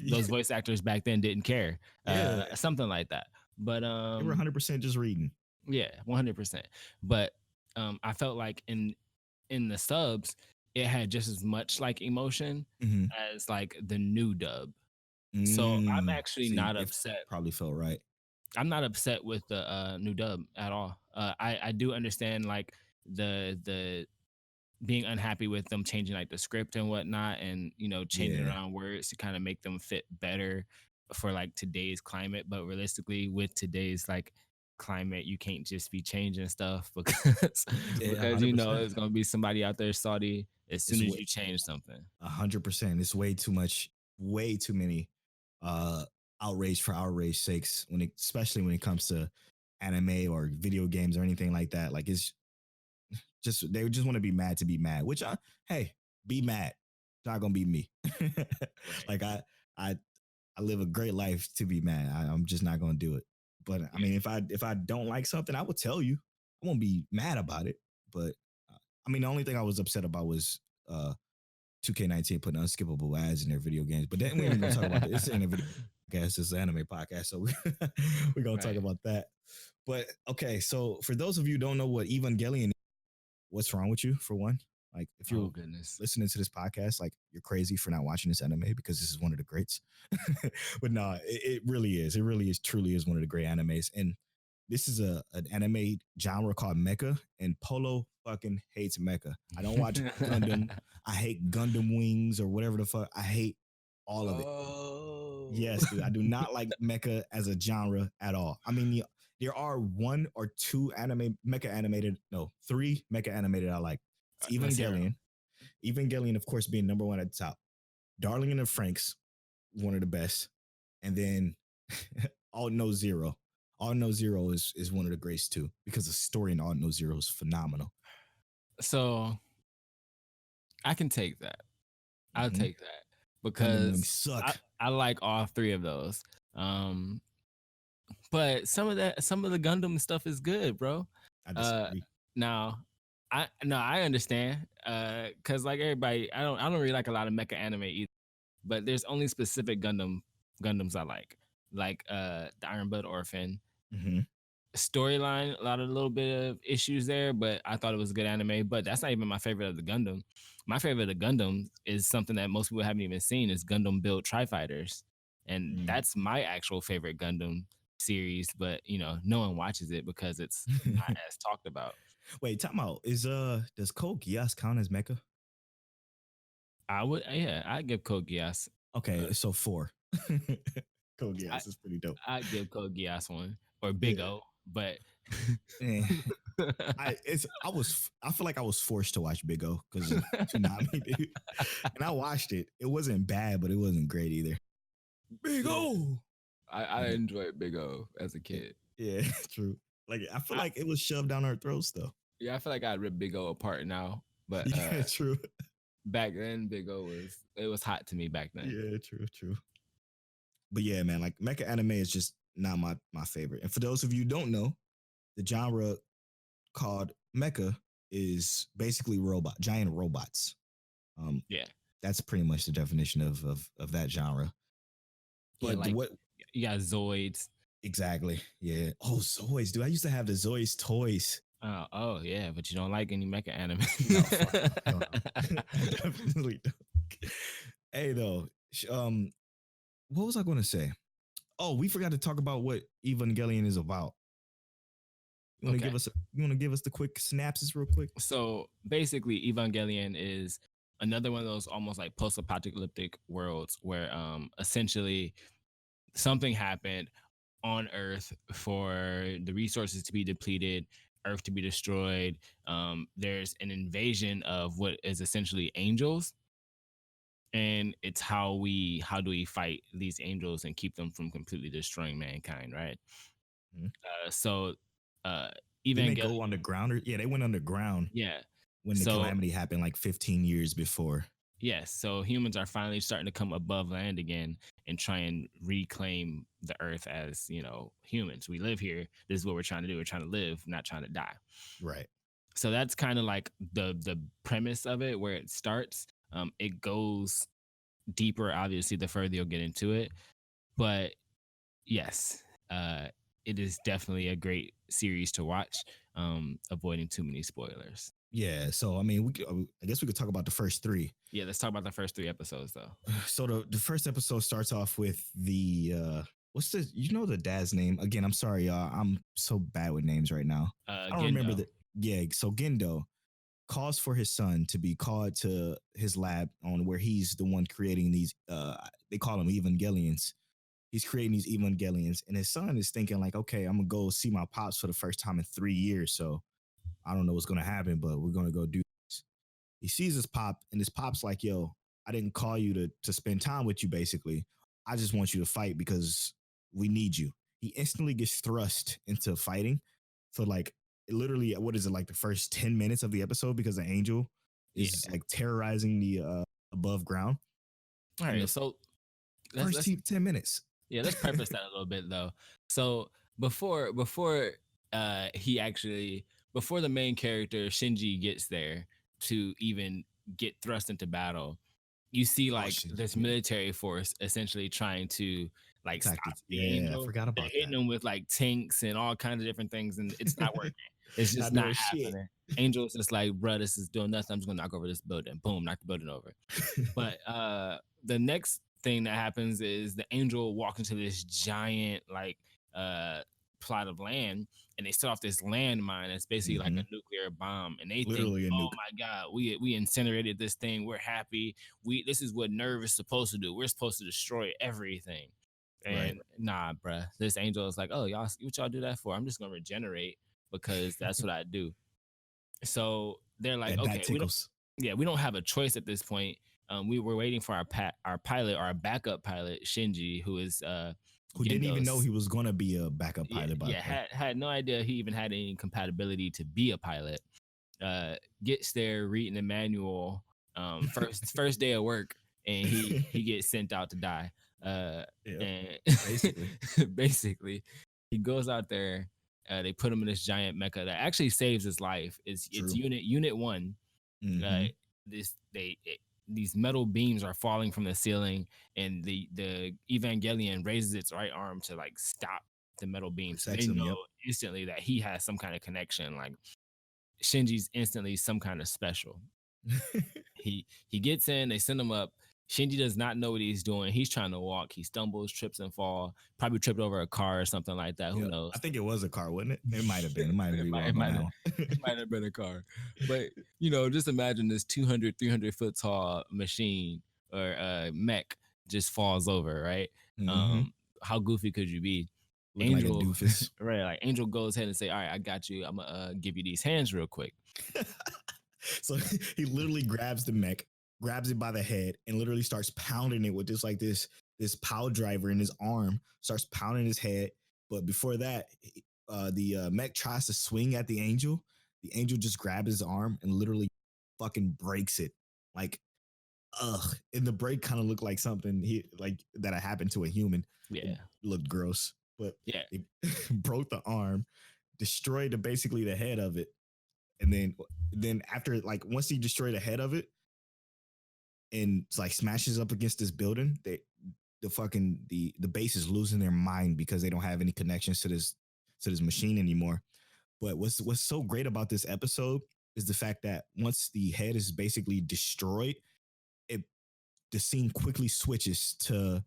those voice actors back then didn't care. Something like that. But they were 100% just reading. Yeah, 100%. But I felt like in the subs, it had just as much like emotion as like the new dub. So I'm actually not upset. Probably felt right. I'm not upset with the new dub at all. I do understand like the being unhappy with them changing like the script and whatnot, and changing around words to kind of make them fit better for like today's climate. But realistically, with today's like climate, you can't just be changing stuff because it's gonna be somebody out there salty as soon as you change something. 100%. It's way too much, way too many outrage for outrage sakes, especially when it comes to anime or video games or anything like that. Like it's just, they just want to be mad to be mad, which hey, be mad. It's not gonna be me. Like I live a great life to be mad. I'm just not gonna do it. But I mean, if I don't like something, I will tell you. I won't be mad about it. But the only thing I was upset about was 2K19 putting unskippable ads in their video games. But then we ain't gonna talk about it. It's in a video podcast. It's an anime podcast, so we're gonna talk about that. But okay, so for those of you who don't know what Evangelion is, what's wrong with you, for one. Like, if you're goodness. listening to this podcast, like, you're crazy for not watching this anime because this is one of the greats. But no, it really is. It really is, truly is one of the great animes. And this is an anime genre called mecha, and Polo fucking hates mecha. I don't watch Gundam. I hate Gundam Wings or whatever the fuck. I hate all of it. Yes, dude. I do not like mecha as a genre at all. I mean, there are one or two three mecha animated I like. It's Evangelion. Evangelion, of course, being number one at the top. Darling in the Franxx, one of the best. And then All No Zero. All No Zero is one of the greats too, because the story in All No Zero is phenomenal. So I can take that. I'll take that because suck. I like all three of those. But some of the Gundam stuff is good, bro. I disagree. Now, I understand. Cause like everybody, I don't really like a lot of mecha anime either. But there's only specific Gundams I like the Iron Blood Orphan. Storyline, a little bit of issues there, but I thought it was a good anime. But that's not even my favorite of the Gundam. My favorite of the Gundam is something that most people haven't even seen, is Gundam Build Tri-Fighters. And that's my actual favorite Gundam series, but no one watches it because it's not as talked about. Wait, time out. Does Code Geass count as mecha? I'd give Code Geass. Okay, so 4. Code Geass is pretty dope. I'd give Code Geass 1 or Big O, but I feel like I was forced to watch Big O because of Tsunami, dude. And I watched it. It wasn't bad, but it wasn't great either. Big O. I enjoyed Big O as a kid. Yeah, true. Like, I feel like it was shoved down our throats though. Yeah, I feel like I'd rip Big O apart now. But yeah, true. Back then, Big O was hot to me back then. Yeah, true. But yeah, man, like mecha anime is just not my favorite. And for those of you who don't know, the genre called mecha is basically giant robots. Yeah, that's pretty much the definition of that genre. But like, what you got Zoids. Exactly. Yeah. Oh, Zoids, dude. I used to have the Zoids toys. Oh yeah, but you don't like any mecha anime. No. I definitely don't. Hey, though, what was I going to say? Oh, we forgot to talk about what Evangelion is about. You want to give us the quick synopsis real quick? So basically, Evangelion is another one of those almost like post-apocalyptic worlds where essentially something happened on Earth for the resources to be depleted, Earth to be destroyed. There's an invasion of what is essentially angels. And it's how do we fight these angels and keep them from completely destroying mankind, right? Even they go underground, they went underground. Yeah, when the calamity happened, like 15 years before. Yes, so humans are finally starting to come above land again and try and reclaim the Earth as humans. We live here. This is what we're trying to do. We're trying to live, not trying to die. Right. So that's kind of like the premise of it, where it starts. It goes deeper, obviously, the further you'll get into it. But yes, it is definitely a great series to watch, avoiding too many spoilers. Yeah, so I mean, I guess we could talk about the first 3. Yeah, let's talk about the first 3 episodes, though. So the first episode starts off with the what's the dad's name? Again, I'm sorry, y'all. I'm so bad with names right now. I don't remember the. Yeah, so Gendo calls for his son to be called to his lab on where he's the one creating these. They call them Evangelions. He's creating these Evangelions, and his son is thinking like, okay, I'm gonna go see my pops for the first time in 3 years. So I don't know what's gonna happen, but we're gonna go do this. He sees his pop, and his pop's like, yo, I didn't call you to spend time with you, basically. I just want you to fight because we need you. He instantly gets thrust into fighting for like literally, what is it, like the first 10 minutes of the episode, because the angel is like terrorizing the above ground. All right, so first 10 minutes. Yeah, let's preface that a little bit though. So before the main character Shinji gets there to even get thrust into battle, you see like this military force essentially trying to like Attacked stop it. the Yeah, I angel. forgot They're about hitting that. him with like tanks and all kinds of different things, and it's not working. It's just Not not doing shit. happening. Angel's just like, bro, this is doing nothing. I'm just gonna knock over this building. Boom, knock the building over. But the next thing that happens is the angel walks into this giant like uh plot of land, and they set off this landmine that's basically like a nuclear bomb, and they think, Literally a oh nuke. my god, we incinerated this thing, we're happy, this is what nerve is supposed to do, we're supposed to destroy everything. Right. And nah, bruh, this angel is like, oh, y'all, what y'all do that for? I'm just gonna regenerate because that's what I do. So they're like, That okay, tickles. we don't have a choice at this point. We were waiting for our pilot, our backup pilot, Shinji, who is Who didn't even know Gendo's. he was gonna be a backup Yeah, pilot, by the yeah, way. had no idea he even had any compatibility to be a pilot. Gets there reading the manual, first day of work, and he gets sent out to die. Yeah, And basically. basically, he goes out there. They put him in this giant mecha that actually saves his life. It's True. unit 1. Uh, this they it, these metal beams are falling from the ceiling, and the Evangelion raises its right arm to like stop the metal beams. So they Protects him. know Yep. instantly that he has some kind of connection. Like Shinji's instantly some kind of special. He gets in, they send him up. Shinji does not know what he's doing. He's trying to walk. He stumbles, trips, and fall. Probably tripped over a car or something like that. Who Yep. knows? I think it was a car, wasn't it? It might have been. It might It be might, wrong on that one. it might have been a car. But, just imagine this 200, 300 foot tall machine or mech just falls over, right? How goofy could you be? Looking like a Angel, doofus. right? Like Angel goes ahead and say, all right, I got you. I'm going to give you these hands real quick. So he literally grabs the mech, grabs it by the head, and literally starts pounding it with this power driver in his arm, starts pounding his head. But before that, the mech tries to swing at the angel. The angel just grabs his arm and literally fucking breaks it. Like, ugh. And the break kind of looked like something that happened to a human. Yeah. It looked gross. But yeah, it broke the arm, destroyed basically the head of it. And then after, like, once he destroyed the head of it and like smashes up against this building, the base is losing their mind because they don't have any connections to this machine anymore. But what's so great about this episode is the fact that once the head is basically destroyed, the scene quickly switches to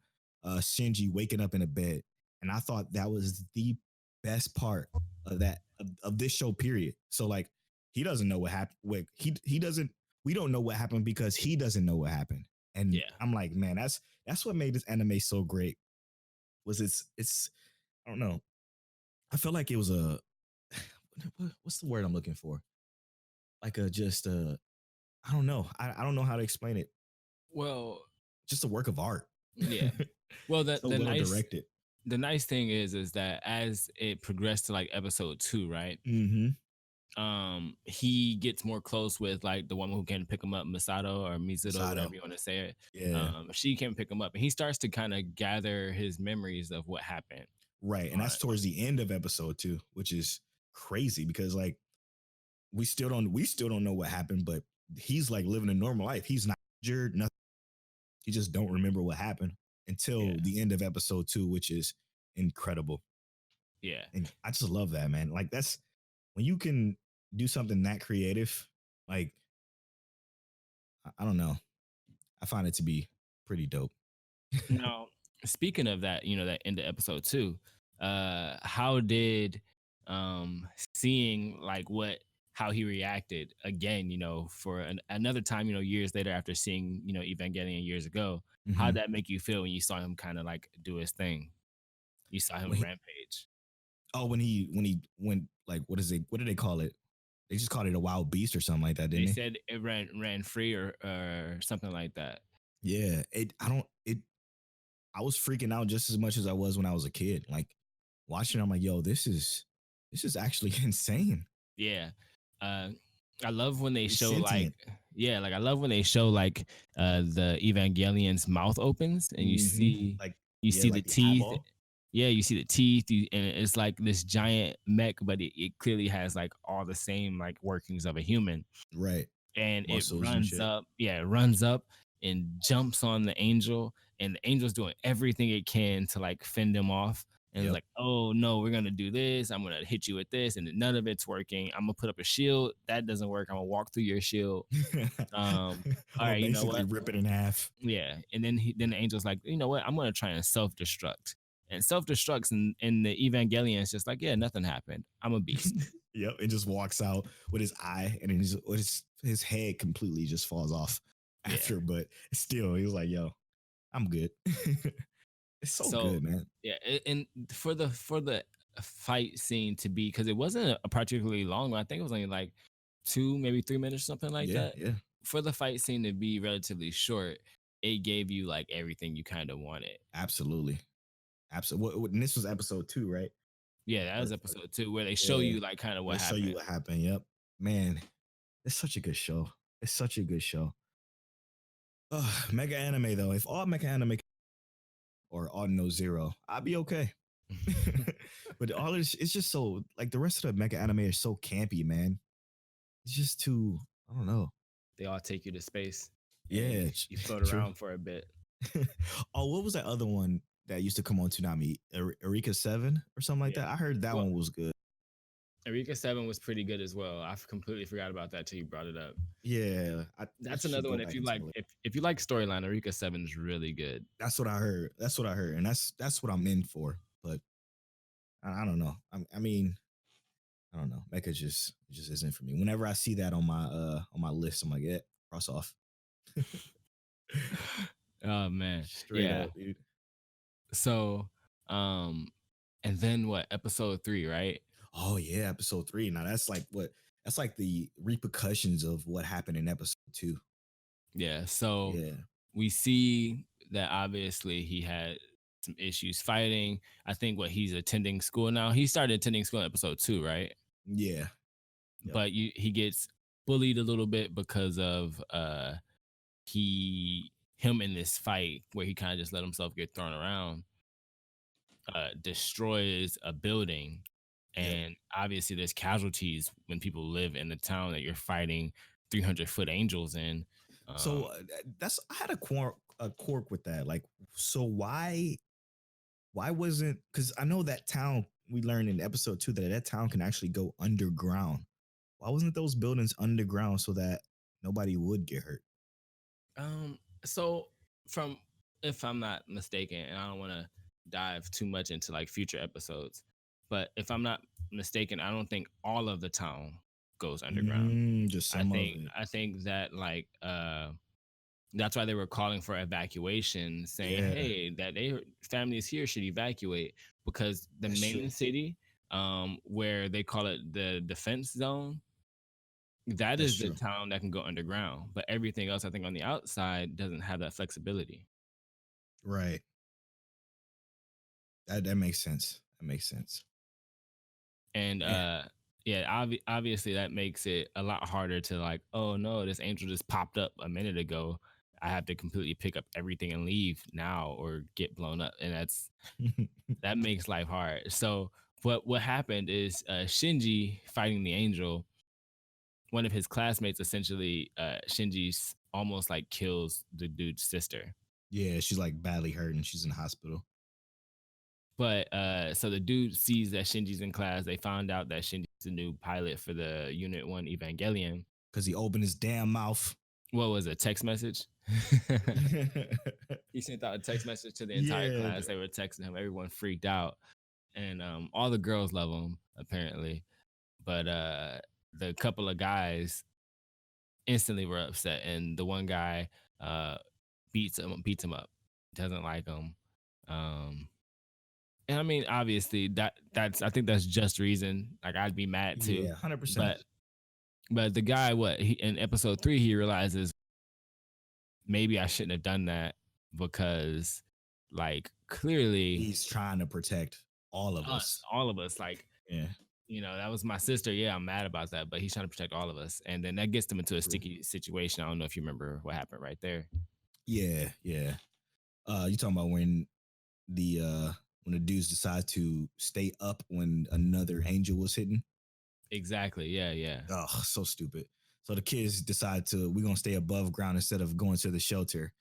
Shinji waking up in a bed, and I thought that was the best part of this show. Period. So like, he doesn't know what happened. He doesn't. We don't know what happened because he doesn't know what happened. And yeah, I'm like, man, that's what made this anime so great. Was it's I don't know. I felt like it was what's the word I'm looking for? Like I don't know. I don't know how to explain it. Well, Just a work of art. yeah. Well, So well directed. The nice thing is that as it progressed to like episode 2, right? He gets more close with like the woman who can pick him up, Misato or Mizuto, whatever you want to say it. Yeah. She can pick him up, and he starts to kind of gather his memories of what happened. Right. And that's towards the end of episode 2, which is crazy because like we still don't know what happened, but he's like living a normal life. He's not injured, nothing. He just don't remember what happened until the end of episode 2, which is incredible. Yeah. And I just love that, man. Like, that's when you can do something that creative. Like, I don't know. I find it to be pretty dope. Now, speaking of that, that end of episode 2, how did seeing like how he reacted again, for another time, years later after seeing, Evangelion years ago, how'd that make you feel when you saw him kind of like do his thing? You saw him rampage. Oh, when like, what did they call it? They just called it a wild beast or something like that, didn't they? They said it ran free or something like that. Yeah, I was freaking out just as much as I was when I was a kid. Like, watching, I'm like, yo, this is actually insane. Yeah. I love when they show sentient. I love when they show like the Evangelion's mouth opens and you see see the teeth. Yeah, you see the teeth, and it's like this giant mech, but it clearly has like all the same like workings of a human. Right. And Muscles it and runs shit. up. Yeah, it runs up, and jumps on the angel, and the angel's doing everything it can to like fend him off. And it's Yep. like, oh no, we're gonna do this. I'm gonna hit you with this, and none of it's working. I'm gonna put up a shield that doesn't work. I'm gonna walk through your shield. All I'm right, you know basically what? rip it in half. Yeah, and then the angel's like, you know what? I'm gonna try and self destruct, and self destructs, in the Evangelion. It's just like, yeah, nothing happened. I'm a beast. Yep, it just walks out with his eye, and then his head completely just falls off Yeah. after. But still, he was like, "Yo, I'm good." It's so So good, man. yeah, and for the fight scene to be, because it wasn't a particularly long one. I think it was only like 2, maybe 3 minutes, something like Yeah, that. yeah, For the fight scene to be relatively short, it gave you like everything you kind of wanted. absolutely, absolutely. And this was episode 2, right? Yeah, that was Or- episode 2 where they show yeah, you like kind of what they show you happened. what happened. Yep, man, it's such a good show. It's such a good show. Mega anime though. If all mega anime or all no zero, I'd be okay. But all this, it's just so like the rest of the mega anime is so campy, man. It's just too, I don't know. They all take you to space and Yeah, you float true. around for a bit. Oh, what was that other one that used to come on Toonami? Eureka 7 or something like Yeah. that? I heard that Well, one was good. Eureka 7 was pretty good as well. I completely forgot about that till you brought it up. Yeah, I That's should another go one. If back you and like, tell it. if you like storyline, Eureka 7 is really good. That's what I heard. That's what I heard, and that's what I'm in for. But I don't know. I mean, I don't know. Mecha just isn't for me. Whenever I see that on my list, I'm like, yeah, cross off. Oh man, Straight yeah. up, dude. So, and then what? Episode 3, right? Oh yeah, episode 3. Now that's like what that's like the repercussions of what happened in episode 2. Yeah. So Yeah. we see that obviously he had some issues fighting. I think what he's attending school now. He started attending school in episode 2, right? Yeah. Yep. But he gets bullied a little bit because of him in this fight where he kind of just let himself get thrown around, destroys a building. Yep. And obviously there's casualties when people live in the town that you're fighting 300-foot angels in. So that's I had a quirk with that. Like, so why wasn't, because I know that town, we learned in episode 2 that town can actually go underground. Why wasn't those buildings underground so that nobody would get hurt? So from, if I'm not mistaken, and I don't want to dive too much into like future episodes, but if I'm not mistaken, I don't think all of the town goes underground. Just some of it. I think that like that's why they were calling for evacuation, saying, Yeah. hey, that they families here should evacuate, because the That's main true. city, where they call it the defense zone, that That's is the true. town that can go underground. But everything else, I think, on the outside doesn't have that flexibility. Right. That makes sense. That makes sense. And Yeah. yeah, obviously that makes it a lot harder to like, oh no, this angel just popped up a minute ago. I have to completely pick up everything and leave now or get blown up. And that makes life hard. So what happened is Shinji fighting the angel, one of his classmates essentially, Shinji's almost like kills the dude's sister. Yeah, she's like badly hurt and she's in the hospital. But so the dude sees that Shinji's in class. They found out that Shinji's the new pilot for the Unit 1 Evangelion. Because he opened his damn mouth. What was it? Text message? He sent out a text message to the entire class. They were texting him. Everyone freaked out. And all the girls love him, apparently. But the couple of guys instantly were upset. And the one guy beats him up. Doesn't like him. And I mean, obviously, that's I think that's just reason. Like, I'd be mad too. Yeah, 100%. But the guy, in episode 3, he realizes maybe I shouldn't have done that, because, like, clearly He's trying to protect all of us. All of us. Like, Yeah. that was my sister. Yeah, I'm mad about that, but he's trying to protect all of us, and then that gets them into a sticky situation. I don't know if you remember what happened right there. Yeah, yeah. You talking about when the dudes decide to stay up when another angel was hitting? Exactly. Yeah. Oh, so stupid. So the kids decide we're gonna stay above ground instead of going to the shelter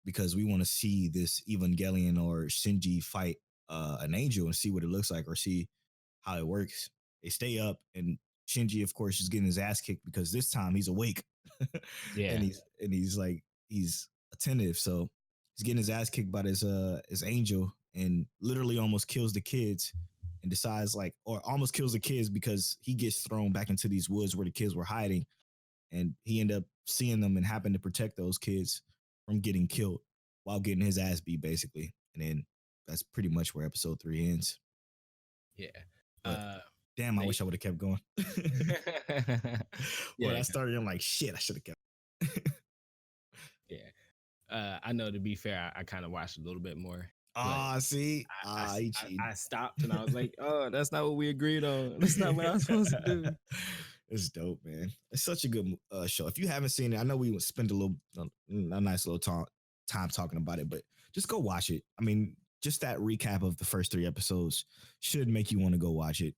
because we want to see this Evangelion or Shinji fight an angel and see what it looks like or see how it works. They stay up, and Shinji, of course, is getting his ass kicked because this time he's awake, Yeah. and he's attentive. So he's getting his ass kicked by his angel, and literally almost kills the kids, and decides or almost kills the kids because he gets thrown back into these woods where the kids were hiding, and he ended up seeing them and happened to protect those kids from getting killed while getting his ass beat, basically. And then that's pretty much where episode 3 ends. Yeah. But damn, I wish I would have kept going. When I started, I'm like, shit, I should have kept. Yeah. I know, to be fair, I kind of watched a little bit more. See? I stopped and I was like, oh, that's not what we agreed on. That's not what I was supposed to do. It's dope, man. It's such a good show. If you haven't seen it, I know we would spend a nice little time talking about it, but just go watch it. I mean, just that recap of the first 3 episodes should make you want to go watch it.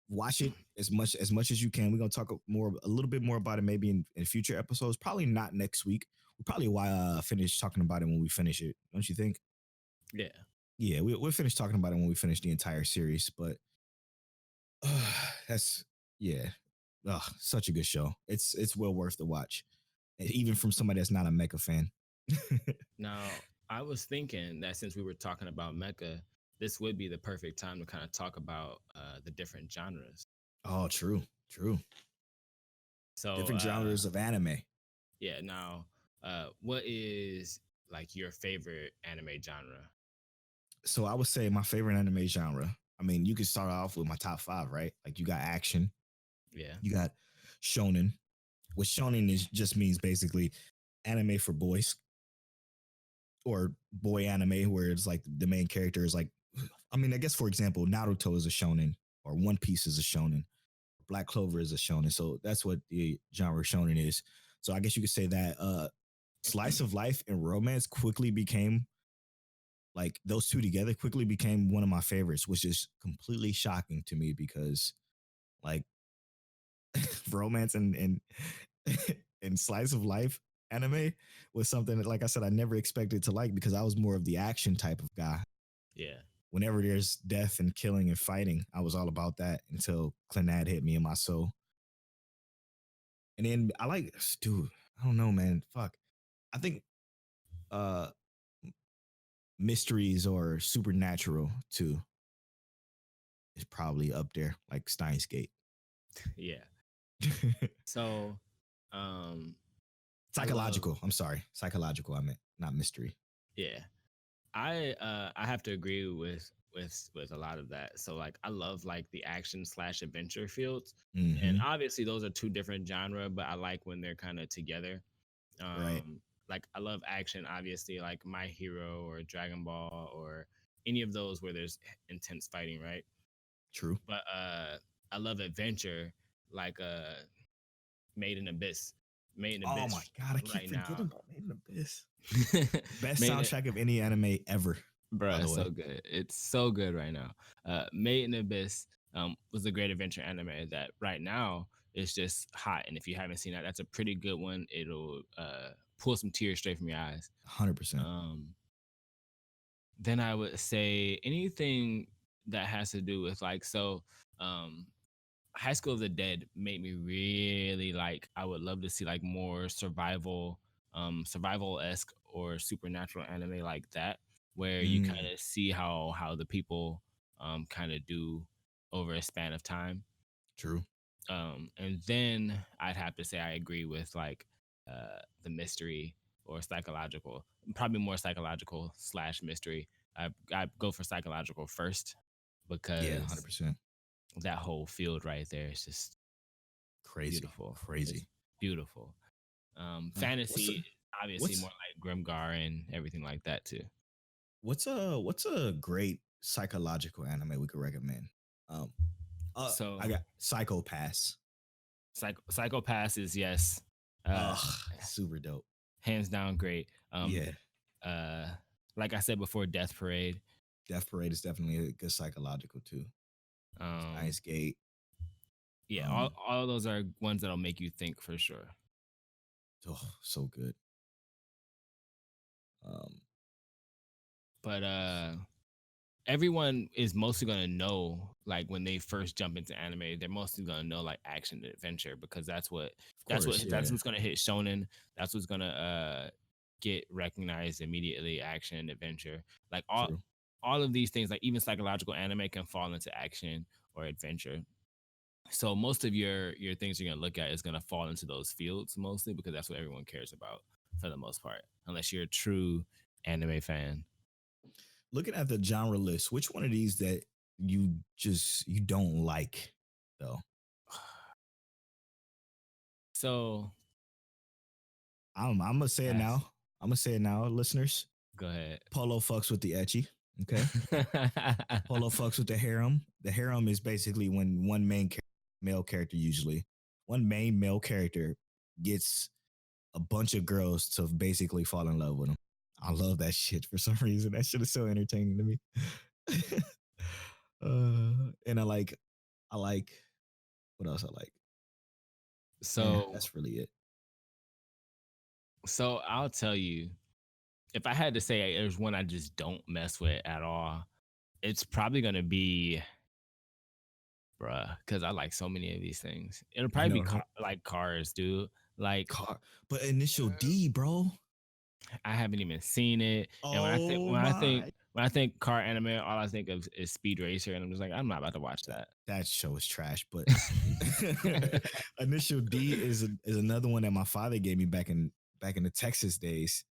Watch it as much as you can. We're gonna talk a little bit more about it maybe in future episodes. Probably not next week. We'll probably finish talking about it when we finish it. Don't you think? Yeah. Yeah, we'll finish talking about it when we finish the entire series. But that's such a good show. It's well worth the watch, even from somebody that's not a mecha fan. Now, I was thinking that since we were talking about mecha, this would be the perfect time to kind of talk about the different genres. Oh, true. So different genres of anime. Yeah. Now, what is like your favorite anime genre? So I would say my favorite anime genre. I mean, you could start off with my top 5, right? Like you got action. Yeah. You got shonen. What shonen just means basically anime for boys, or boy anime where it's like the main character is like, I mean, I guess for example, Naruto is a shonen, or One Piece is a shonen, Black Clover is a shonen. So that's what the genre shonen is. So I guess you could say that slice of life and romance quickly became, like, those two together quickly became one of my favorites, which is completely shocking to me because like romance and and slice of life anime was something that, like I said, I never expected to like because I was more of the action type of guy. Yeah. Whenever there's death and killing and fighting, I was all about that until Clannad hit me in my soul. And then dude, I don't know, man. Fuck. I think uh mysteries or supernatural too is probably up there, like Steins Gate. Yeah. So, psychological. I'm sorry, psychological. I meant not mystery. Yeah, I have to agree with a lot of that. So like I love like the action / adventure fields, and obviously those are two different genre, but I like when they're kind of together. Right. Like I love action, obviously, like My Hero or Dragon Ball or any of those where there's intense fighting, right? True. But I love adventure, like Made in Abyss. Made in Abyss. Oh my god, I keep right forgetting now. about Made in Abyss. Best soundtrack of any anime ever. Bro, it's so good. It's so good right now. Made in Abyss was a great adventure anime that right now is just hot. And if you haven't seen that, that's a pretty good one. It'll pull some tears straight from your eyes. 100%. Then I would say anything that has to do with like, so High School of the Dead made me really like, I would love to see like more survival-esque or supernatural anime like that, where you kind of see how the people kind of do over a span of time. True. And then I'd have to say I agree with like the mystery or psychological, probably more psychological / mystery. I go for psychological first because 100%. that whole field right there is just crazy. It's beautiful. Fantasy, obviously more like Grimgar and everything like that too. What's a great psychological anime we could recommend? So I got Psycho Pass. Psycho Pass is yes. Super dope. Hands down great. Like I said before, Death Parade. Death Parade is definitely a good psychological too. Steins Gate. Yeah, all those are ones that'll make you think for sure. Oh, so good. But everyone is mostly gonna know, like when they first jump into anime, they're mostly gonna know like action and adventure, because that's what's gonna hit shonen. That's what's gonna get recognized immediately. Action, adventure, like True. all of these things, like even psychological anime can fall into action or adventure. So most of your things you're gonna look at is gonna fall into those fields mostly, because that's what everyone cares about for the most part, unless you're a true anime fan. Looking at the genre list, which one of these that you don't like though? So I'm gonna say it now. I'm gonna say it now, listeners. Go ahead. Polo fucks with the ecchi. Okay. Polo fucks with the harem. The harem is basically when one male character, usually one main male character, gets a bunch of girls to basically fall in love with him. I love that shit for some reason. That shit is so entertaining to me. And I like what else I like. So that's really it. So I'll tell you, if I had to say there's one I just don't mess with at all, it's probably gonna be, bruh, because I like so many of these things. It'll probably be like Cars, dude. Like but Initial D, bro. I haven't even seen it. And when I think car anime, all I think of is Speed Racer, and I'm just like, I'm not about to watch that. That show is trash. But Initial D is another one that my father gave me back in the Texas days,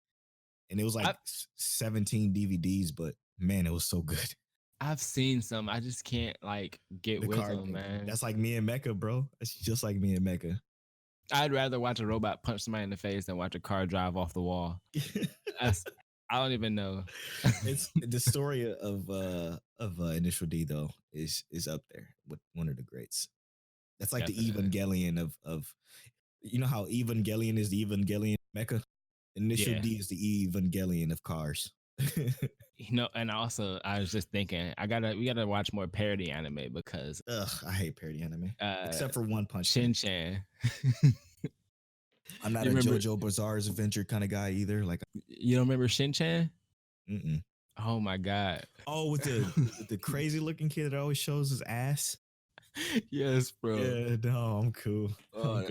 and it was like 17 DVDs. But man, it was so good. I've seen some. I just can't like get with them, man. That's like me and Mecca, bro. That's just like me and Mecca. I'd rather watch a robot punch somebody in the face than watch a car drive off the wall. I don't even know. It's the story of Initial D though is up there with one of the greats. That's like definitely the Evangelion of you know how Evangelion is the Evangelion Mecha? Initial D is the Evangelion of cars. And also I was just thinking we gotta watch more parody anime, because I hate parody anime. Except for One Punch Shin-chan. I'm not a JoJo Bizarre's Adventure kind of guy either. Like, you don't remember Shin-chan? Mm-mm. Oh my god. Oh, with the crazy looking kid that always shows his ass. Yes, bro. Yeah, no, I'm cool. Oh,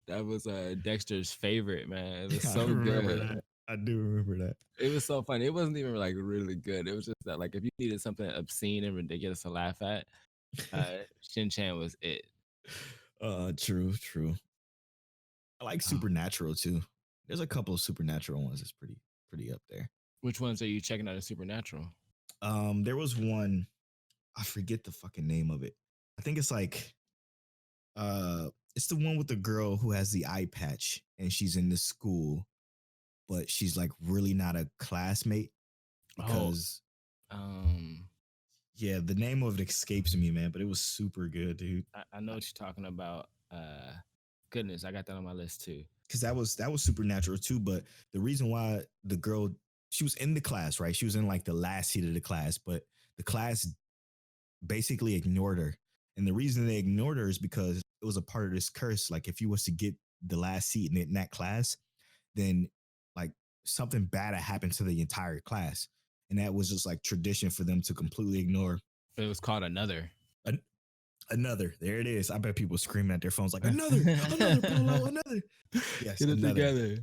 that was Dexter's favorite, man. It was so good. That. I do remember that. It was so funny. It wasn't even like really good. It was just that, like, if you needed something obscene and ridiculous to laugh at, Shin-chan was it. True. I like Supernatural too. There's a couple of Supernatural ones that's pretty up there. Which ones are you checking out of Supernatural? There was one, I forget the fucking name of it. I think it's like it's the one with the girl who has the eye patch and she's in the school, but she's like really not a classmate because yeah, the name of it escapes me, man, but it was super good, dude. I know what you're talking about. Goodness, I got that on my list too. Because that was Supernatural too, but the reason why the girl, she was in the class, right? She was in like the last seat of the class, but the class basically ignored her. And the reason they ignored her is because it was a part of this curse. Like if you was to get the last seat in that class, then like something bad had happened to the entire class. And that was just like tradition for them to completely ignore. It was called Another. Another. There it is. I bet people screaming at their phones like, another, Polo, another. Yes, get it together.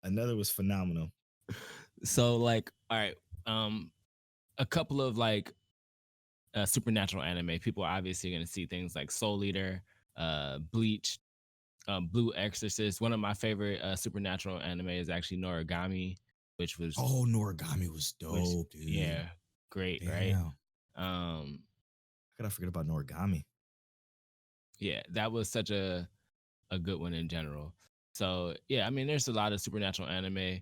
Another was phenomenal. So like, all right, a couple of like supernatural anime. People are obviously going to see things like Soul Eater, Bleach, Blue Exorcist. One of my favorite supernatural anime is actually Noragami, which was Noragami was dope, dude. Yeah, great, right? How could I forget about Noragami? Yeah, that was such a good one in general. So yeah, I mean, there's a lot of supernatural anime.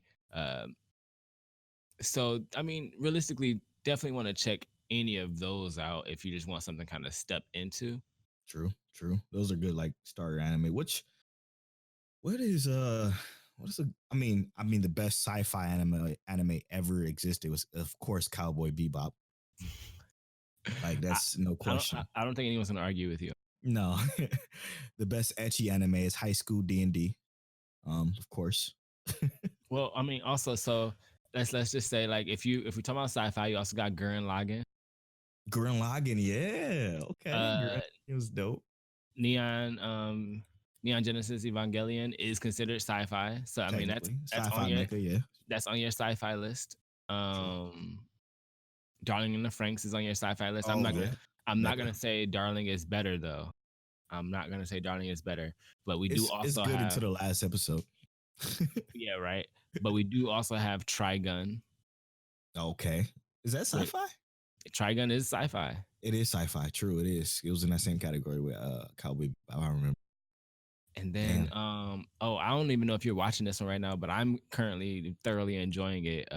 So I mean, realistically, definitely want to check any of those out if you just want something kind of step into. True. Those are good, like starter anime. What is the best sci-fi anime ever existed was, of course, Cowboy Bebop. Like that's no question. I don't think anyone's gonna argue with you. No, the best ecchi anime is High School D&D. Of course. Well, I mean, also, so let's just say, like, if we talk about sci-fi, you also got Gurren Lagann. Gurren Lagann, yeah, okay. Uh, Gurren, it was dope. Neon Neon Genesis Evangelion is considered sci-fi. So I mean Technically, that's on sci-fi your mecha, yeah. sci-fi list. True. Darling in the Franxx is on your sci-fi list. Oh yeah, I'm not mecha. gonna say Darling is better though. I'm not gonna say Darling is better, but we do It's also good have, until the last episode. yeah, right. But we do also have Trigun. Okay, is that Wait, sci-fi? Trigun is sci-fi. It is sci-fi. True, it is. It was in that same category with Cowboy. I remember. And then Damn, I don't even know if you're watching this one right now, but I'm currently thoroughly enjoying it.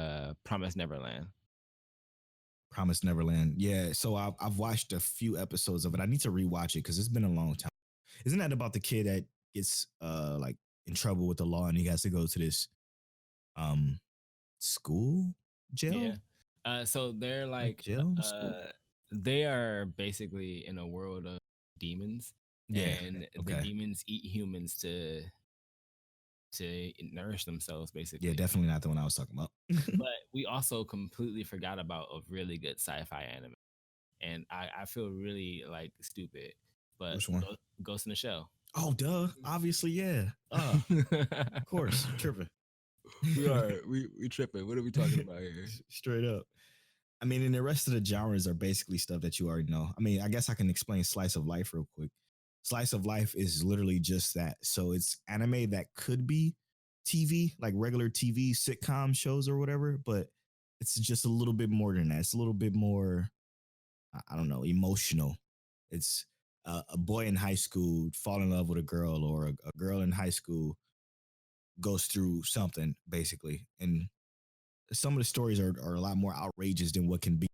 Promise Neverland. Promised Neverland. Yeah, so I've watched a few episodes of it. I need to rewatch it because it's been a long time. Isn't that about the kid that gets like in trouble with the law and he has to go to this um school jail Yeah. So they're like like jail school? they are basically in a world of demons, Yeah. and the Okay. demons eat humans to nourish themselves Yeah, basically. definitely not the one I was talking about. But we also completely forgot about a really good sci-fi anime. And I feel really like stupid. But Which one? Ghost in the Shell. Oh, duh. Obviously, yeah. Of course, tripping. we tripping. What are we talking about here? Straight up. I mean, and the rest of the genres are basically stuff that you already know. I mean, I guess I can explain Slice of Life real quick. Slice of Life is literally just that. So it's anime that could be TV, like regular TV sitcom shows or whatever, but it's just a little bit more than that. It's a little bit more, I don't know, emotional. It's a boy in high school fall in love with a girl, or a girl in high school goes through something, basically. And some of the stories are a lot more outrageous than what can be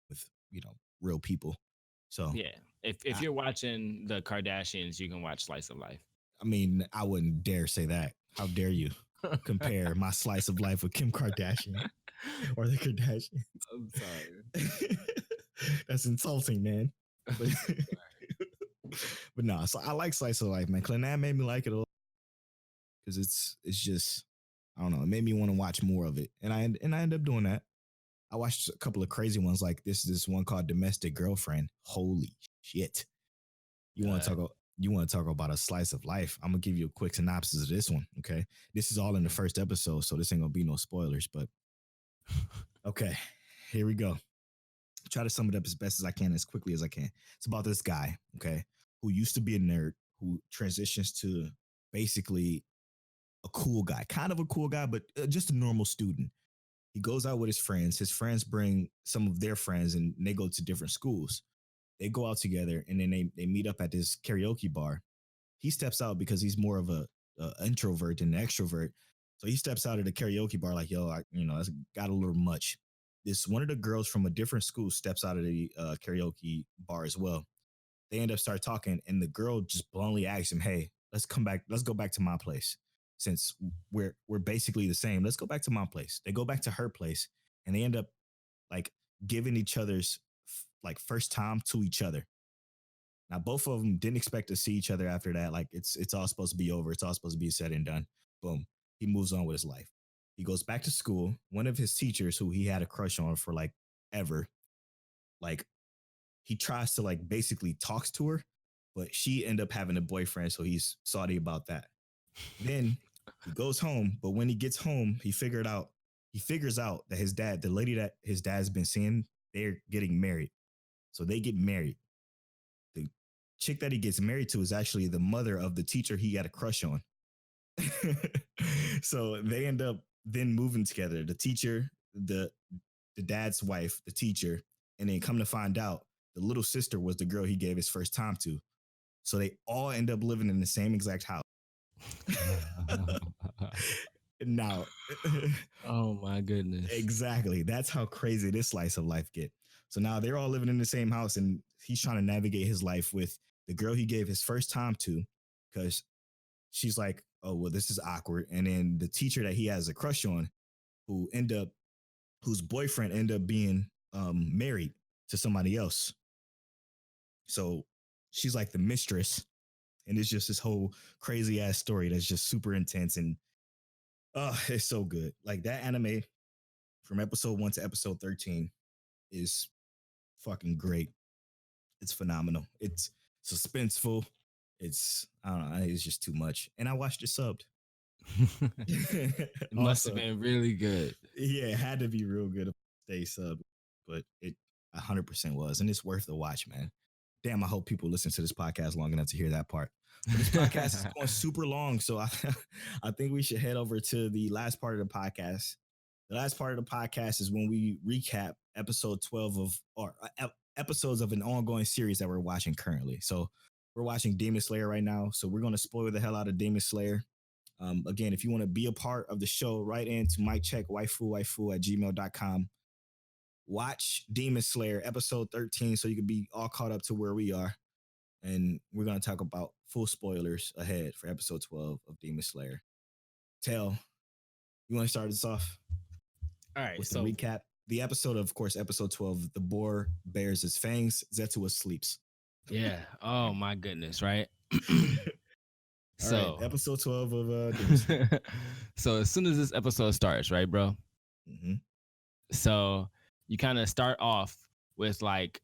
with, real people. So Yeah. If I, you're watching the Kardashians, you can watch Slice of Life. I mean, I wouldn't dare say that. How dare you compare my slice of life with Kim Kardashian or the Kardashians? I'm sorry. That's insulting, man. But but no, so I like slice of life, man. Clannad made me like it a lot because it's just, I don't know, it made me want to watch more of it, and I end up doing that. I watched a couple of crazy ones, like this one called Domestic Girlfriend. Holy shit! You want to talk? You want to talk about a slice of life? I'm gonna give you a quick synopsis of this one. Okay, this is all in the first episode, so this ain't gonna be no spoilers. But okay, here we go. Try to sum it up as best as I can, as quickly as I can. It's about this guy, okay, who used to be a nerd, who transitions to basically a cool guy, kind of a cool guy, but just a normal student. He goes out with his friends. His friends bring some of their friends, and they go to different schools. They go out together, and then they meet up at this karaoke bar. He steps out because he's more of a introvert than an extrovert. So he steps out of the karaoke bar like, yo, that's got a little much. This one of the girls from a different school steps out of the karaoke bar as well. They end up start talking, and the girl just bluntly asks him, "Hey, let's come back. Let's go back to my place. Since we're basically the same, let's go back to my place." They go back to her place, and they end up like giving each other's like first time to each other. Now, both of them didn't expect to see each other after that. Like it's all supposed to be over. It's all supposed to be said and done. Boom. He moves on with his life. He goes back to school. One of his teachers, who he had a crush on for like ever, like he tries to like basically talks to her, but she end up having a boyfriend, so he's salty about that. Then he goes home, but when he gets home, he figures out that his dad, the lady that his dad's been seeing, they're getting married. So they get married. The chick that he gets married to is actually the mother of the teacher he had a crush on. So they end up then moving together. The teacher, the dad's wife, the teacher, and then come to find out, the little sister was the girl he gave his first time to. So they all end up living in the same exact house. Now, Oh my goodness. exactly. That's how crazy this slice of life get. So now they're all living in the same house, and he's trying to navigate his life with the girl he gave his first time to, because she's like, oh, well, this is awkward. And then the teacher that he has a crush on, whose boyfriend end up being married to somebody else. So she's like the mistress, and it's just this whole crazy ass story that's just super intense and it's so good. Like that anime from episode 1 to episode 13 is fucking great. It's phenomenal. It's suspenseful. It's I don't know. It's just too much. And I watched it subbed. It must have been really good. Yeah, it had to be real good to stay subbed, but it 100% was, and it's worth the watch, man. Damn, I hope people listen to this podcast long enough to hear that part. But this podcast is going super long, so I think we should head over to the last part of the podcast. The last part of the podcast is when we recap episode 12 of episodes of an ongoing series that we're watching currently. So we're watching Demon Slayer right now, so we're going to spoil the hell out of Demon Slayer. Again, if you want to be a part of the show, write into MicCheckWaifuWaifu@gmail.com. Watch Demon Slayer episode 13 so you can be all caught up to where we are. And we're going to talk about full spoilers ahead for episode 12 of Demon Slayer. Tell, you want to start this off? All right. With the recap. The episode, of course, episode 12, the boar bears its fangs. Zetsuo sleeps. Yeah. Oh, my goodness. Right. So, right, episode 12 of Demon Slayer. So, as soon as this episode starts, right, bro? Mm-hmm. So, you kind of start off with like,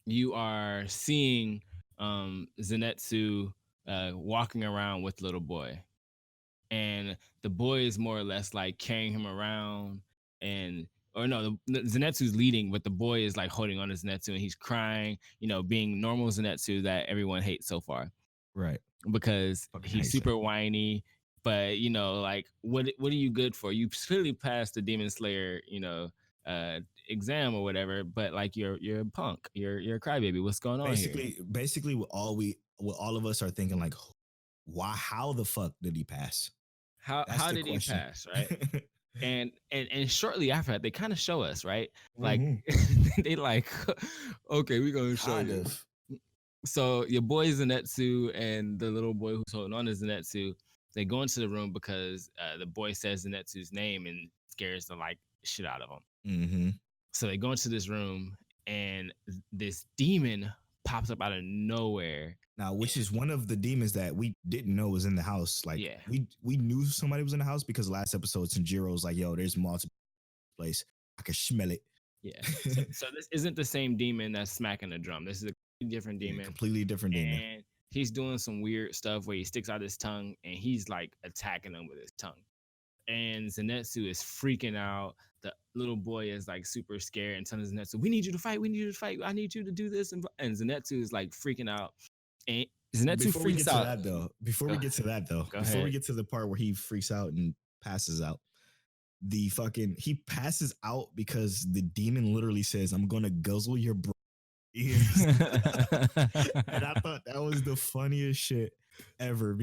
you are seeing Zenitsu walking around with little boy, and the boy is more or less like carrying him around, Zenitsu's leading, but the boy is like holding on to Zenitsu and he's crying, being normal Zenitsu that everyone hates so far, right? Because he's super whiny. But like, what are you good for? You clearly passed the Demon Slayer, exam or whatever, but like you're a punk, you're a crybaby. What's going on here? Basically, what all of us are thinking, like, why? How the fuck did he pass? How did he pass? Right. and shortly after that, they kind of show us, right? Like they like, okay, we're gonna show you. So your boy Zenitsu and the little boy who's holding on to Zenitsu, they go into the room because the boy says Zenitsu's name and scares the like shit out of them. Mm-hmm. So they go into this room and this demon pops up out of nowhere. Now, which is one of the demons that we didn't know was in the house. Like, yeah, we knew somebody was in the house because last episode, Sanjiro was like, yo, there's multiple place. I can smell it. Yeah. So this isn't the same demon that's smacking the drum. This is a different demon. Yeah, completely different demon. And he's doing some weird stuff where he sticks out his tongue and he's like attacking them with his tongue. And Zenitsu is freaking out. The little boy is like super scared and telling Zenitsu, we need you to fight. We need you to fight. I need you to do this. And Zenitsu is like freaking out. And Zenitsu freaks out. Before we get to the part where he freaks out and passes out, he passes out because the demon literally says, I'm going to guzzle your ears. And I thought that was the funniest shit ever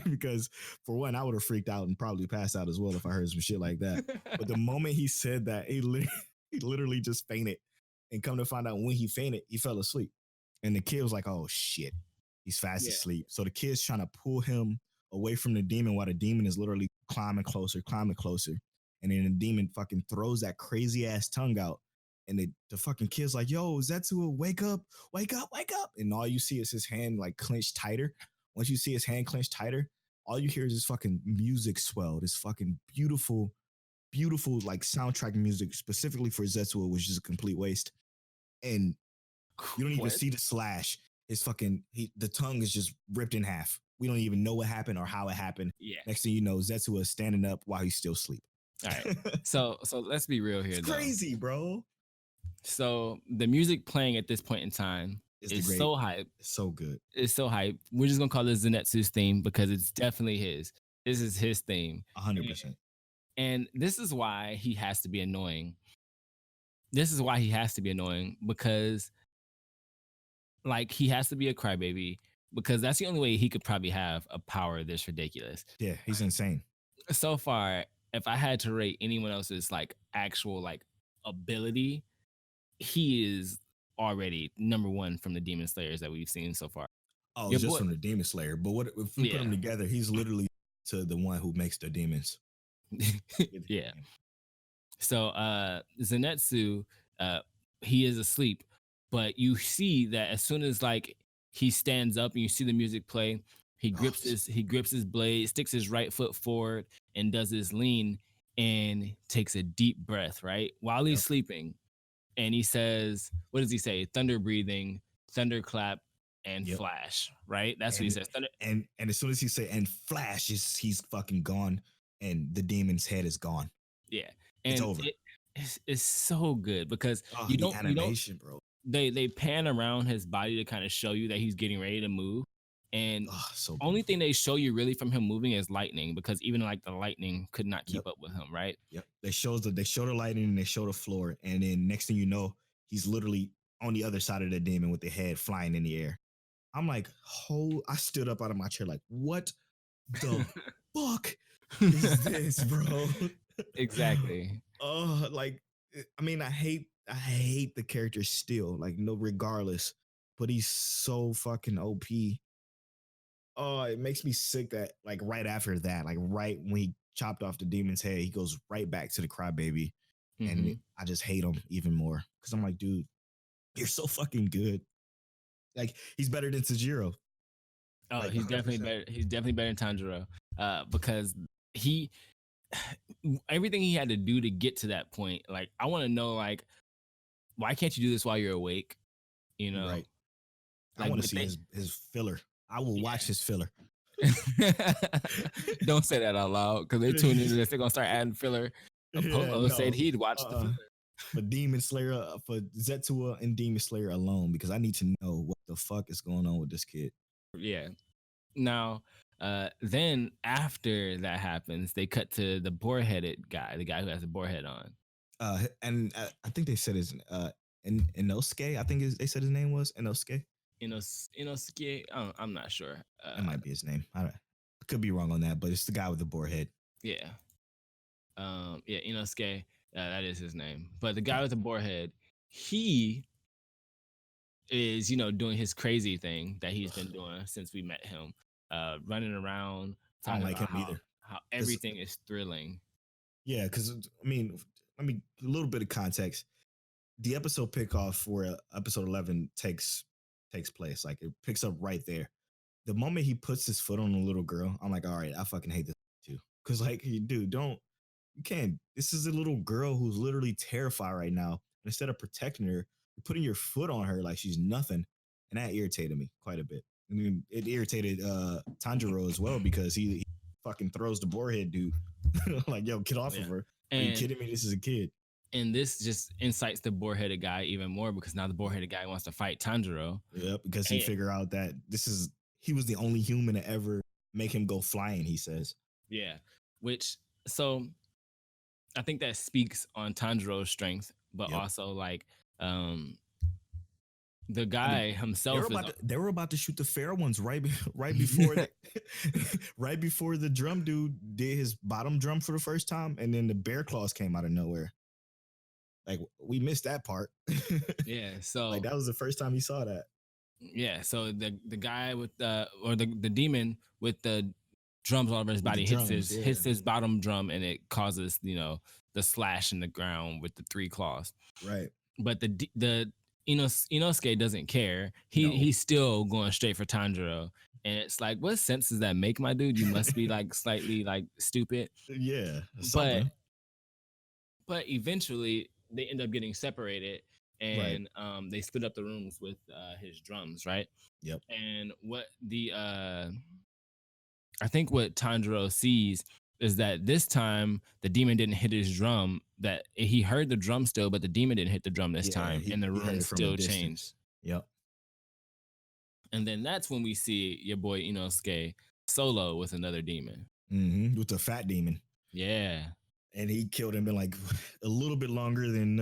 because for one, I would have freaked out and probably passed out as well if I heard some shit like that. But the moment he said that, he literally just fainted, and come to find out when he fainted, he fell asleep. And the kid was like, oh shit, he's fast asleep. So the kid's trying to pull him away from the demon while the demon is literally climbing closer. And then the demon fucking throws that crazy ass tongue out. And the fucking kid's like, yo, Zetsuo, wake up. And all you see is his hand like clenched tighter. Once you see his hand clenched tighter, all you hear is this fucking music swell. This fucking beautiful, beautiful like soundtrack music specifically for Zetsuo, which is a complete waste. And you don't even see the slash. His fucking, the tongue is just ripped in half. We don't even know what happened or how it happened. Yeah. Next thing you know, Zetsuo is standing up while he's still asleep. All right. So let's be real here. It's crazy, bro. So the music playing at this point in time is so hype. It's so good. It's so hype. We're just gonna call this Zenitsu's theme because it's definitely his. This is his theme. 100%. And this is why he has to be annoying. Because like he has to be a crybaby because that's the only way he could probably have a power this ridiculous. Yeah, he's insane. So far, if I had to rate anyone else's like actual like ability, he is already number one from the Demon Slayers that we've seen so far. Oh, from the Demon Slayer. But what if we put them together? He's literally to the one who makes the demons. Yeah. So Zenitsu, he is asleep, But you see that as soon as like he stands up and you see the music play, Oh, he grips his blade, sticks his right foot forward, and does his lean and takes a deep breath, right? While he's yep. sleeping. And he says, what does he say? Thunder breathing, thunderclap, and Yep. flash, right? That's what he says. Thunder. And as soon as he say and flash is he's fucking gone and the demon's head is gone. Yeah. It's And over. it's so good because Oh, the animation, bro. they pan around his body to kind of show you that he's getting ready to move. And Oh, so only beautiful. thing they show you really from him moving is lightning, because even like the lightning could not Yep. keep up with him, right? Yep. They show the lighting and they show the floor, and then next thing you know, he's literally on the other side of the demon with the head flying in the air. I'm like, oh, I stood up out of my chair like, what the fuck is this, bro? Exactly. Like, I mean, I hate the character still, like, no, regardless, but he's so fucking OP. Oh, it makes me sick that like right after that, like right when he chopped off the demon's head, he goes right back to the crybaby, and Mhm. I just hate him even more because I'm like, dude, you're so fucking good. Like he's better than Tajiro. Oh, Like he's definitely 100%. better. He's definitely better than Tanjiro, because he everything he had to do to get to that point. Like, I want to know, like, why can't you do this while you're awake? You know, Right. I like, want to but see they, his filler. I will watch his filler. don't say that out loud, because they tune into this. They're gonna start adding filler. Yeah, Polo said no. he'd watch the filler. For Demon Slayer, for Zetsuo and Demon Slayer alone, because I need to know what the fuck is going on with this kid. Yeah. Now, then after that happens, they cut to the boar-headed guy, the guy who has the boar head on. And I think they said his Inosuke. I think they said his name was Inosuke. Inosuke. I'm not sure. That might be his name. I could be wrong on that, but it's the guy with the boar head. Yeah. Yeah, Inosuke. That is his name. But the guy with the boar head, he is, doing his crazy thing that he's been doing since we met him. Running around I don't talking like about him either. how everything is thrilling. Yeah, because I mean, a little bit of context. The episode pickoff where episode 11 takes place, like it picks up right there. The moment he puts his foot on a little girl, I'm like, all right, I fucking hate this too. Because like, dude, you can't. This is a little girl who's literally terrified right now. Instead of protecting her, you're putting your foot on her like she's nothing, and that irritated me quite a bit. I mean, it irritated Tanjiro as well because he fucking throws the boarhead dude. Like, yo, get off Yeah. of her. Are you And kidding me? This is a kid. and this just incites the boar-headed guy even more, because now the boar-headed guy wants to fight Tanjiro. Yep, because he And figured out that he was the only human to ever make him go flying, he says. yeah, which, so I think that speaks on Tanjiro's strength, but Yep. also like the I guy mean, himself is they were about to shoot the fair ones right before right before the drum dude did his bottom drum for the first time, and then the bear claws came out of nowhere. Like we missed that part. yeah. So Like that was the first time he saw that. yeah, so the guy with the demon with the drums all over his With the body drums, yeah. hits his bottom drum, and it causes the slash in the ground with the three claws. Right. But the Inosuke doesn't care. No. He's still going straight for Tanjiro, and it's like, what sense does that make, my dude? You must be like slightly like stupid. Yeah. But Something. but eventually they end up getting separated, Right. and they split up the rooms with his drums, right? Yep. And what I think what Tanjiro sees is that this time the demon didn't hit his drum. That he heard the drum still, but the demon didn't hit the drum this time, and the he heard room it from a still distance. changed. Yep. And then that's when we see your boy Inosuke solo with another demon. Mm-hmm. With the fat demon. Yeah. And he killed him in like a little bit longer than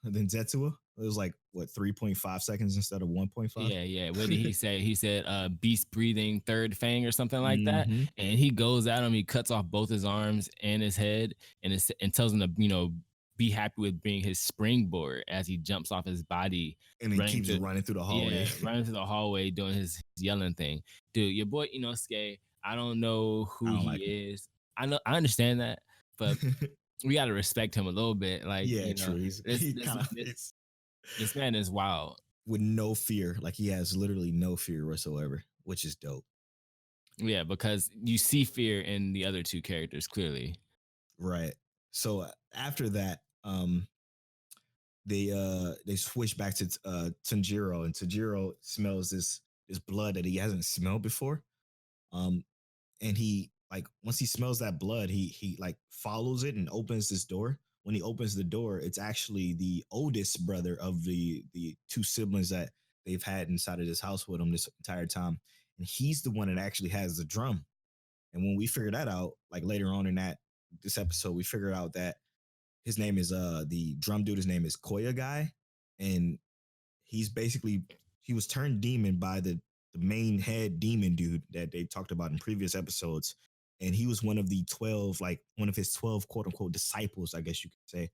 Zetsuo. It was like what 3.5 seconds instead of 1.5. Yeah. What did he say? He said beast breathing third fang or something like that. Mm-hmm. And he goes at him, he cuts off both his arms and his head, and tells him to, be happy with being his springboard as he jumps off his body. And he keeps running through the hallway. Yeah, running through the hallway doing his yelling thing. Dude, your boy Inosuke, I don't know who he is. I understand that, but we gotta respect him a little bit. Like, yeah, true. This man is wild. With no fear. Like he has literally no fear whatsoever, which is dope. Yeah, because you see fear in the other two characters clearly. Right. So after that, they switch back to Tanjiro, and Tanjiro smells this blood that he hasn't smelled before. Um, and he like once he smells that blood, he like follows it and opens this door. When he opens the door, it's actually the oldest brother of the two siblings that they've had inside of this house with him this entire time, and he's the one that actually has the drum. And when we figured that out, like later on in this episode, we figured out that his name is the drum dude. His name is Koya Guy, and he's basically he was turned demon by the main head demon dude that they talked about in previous episodes, and he was one of the 12, like one of his 12 quote unquote disciples, I guess you could say,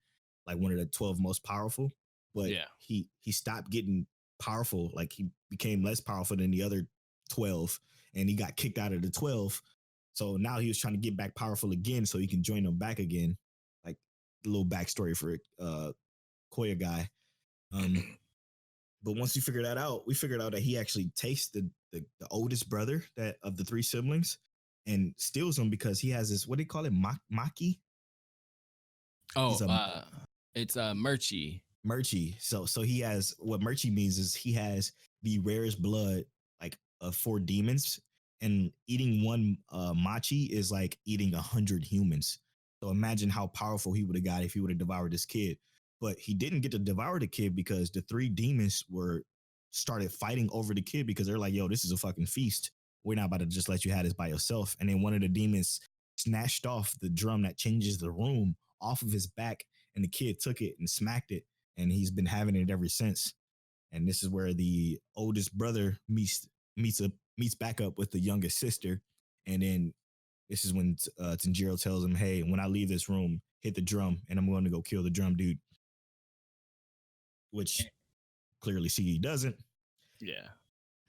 like one of the 12 most powerful. But Yeah. he stopped getting powerful, like he became less powerful than the other 12, and he got kicked out of the 12. So now he was trying to get back powerful again so he can join them back again. Like a little backstory for Koya Guy. But once we figured that out, we figured out that he actually takes the oldest brother that of the three siblings and steals him because he has this, what do you call it? Maki? Oh, He's a it's Murchie. Murchie. So he has, what Murchie means is he has the rarest blood, like of 4 demons, and eating one machi is like eating 100 humans. So imagine how powerful he would have got if he would have devoured this kid. But he didn't get to devour the kid because the 3 demons were started fighting over the kid because they're like, yo, this is a fucking feast. We're not about to just let you have this by yourself. And then one of the demons snatched off the drum that changes the room off of his back, and the kid took it and smacked it, and he's been having it ever since. And this is where the oldest brother meets back up with the youngest sister, and then this is when Tanjiro tells him, "Hey, when I leave this room, hit the drum, and I'm going to go kill the drum dude." Which clearly he doesn't, Yeah.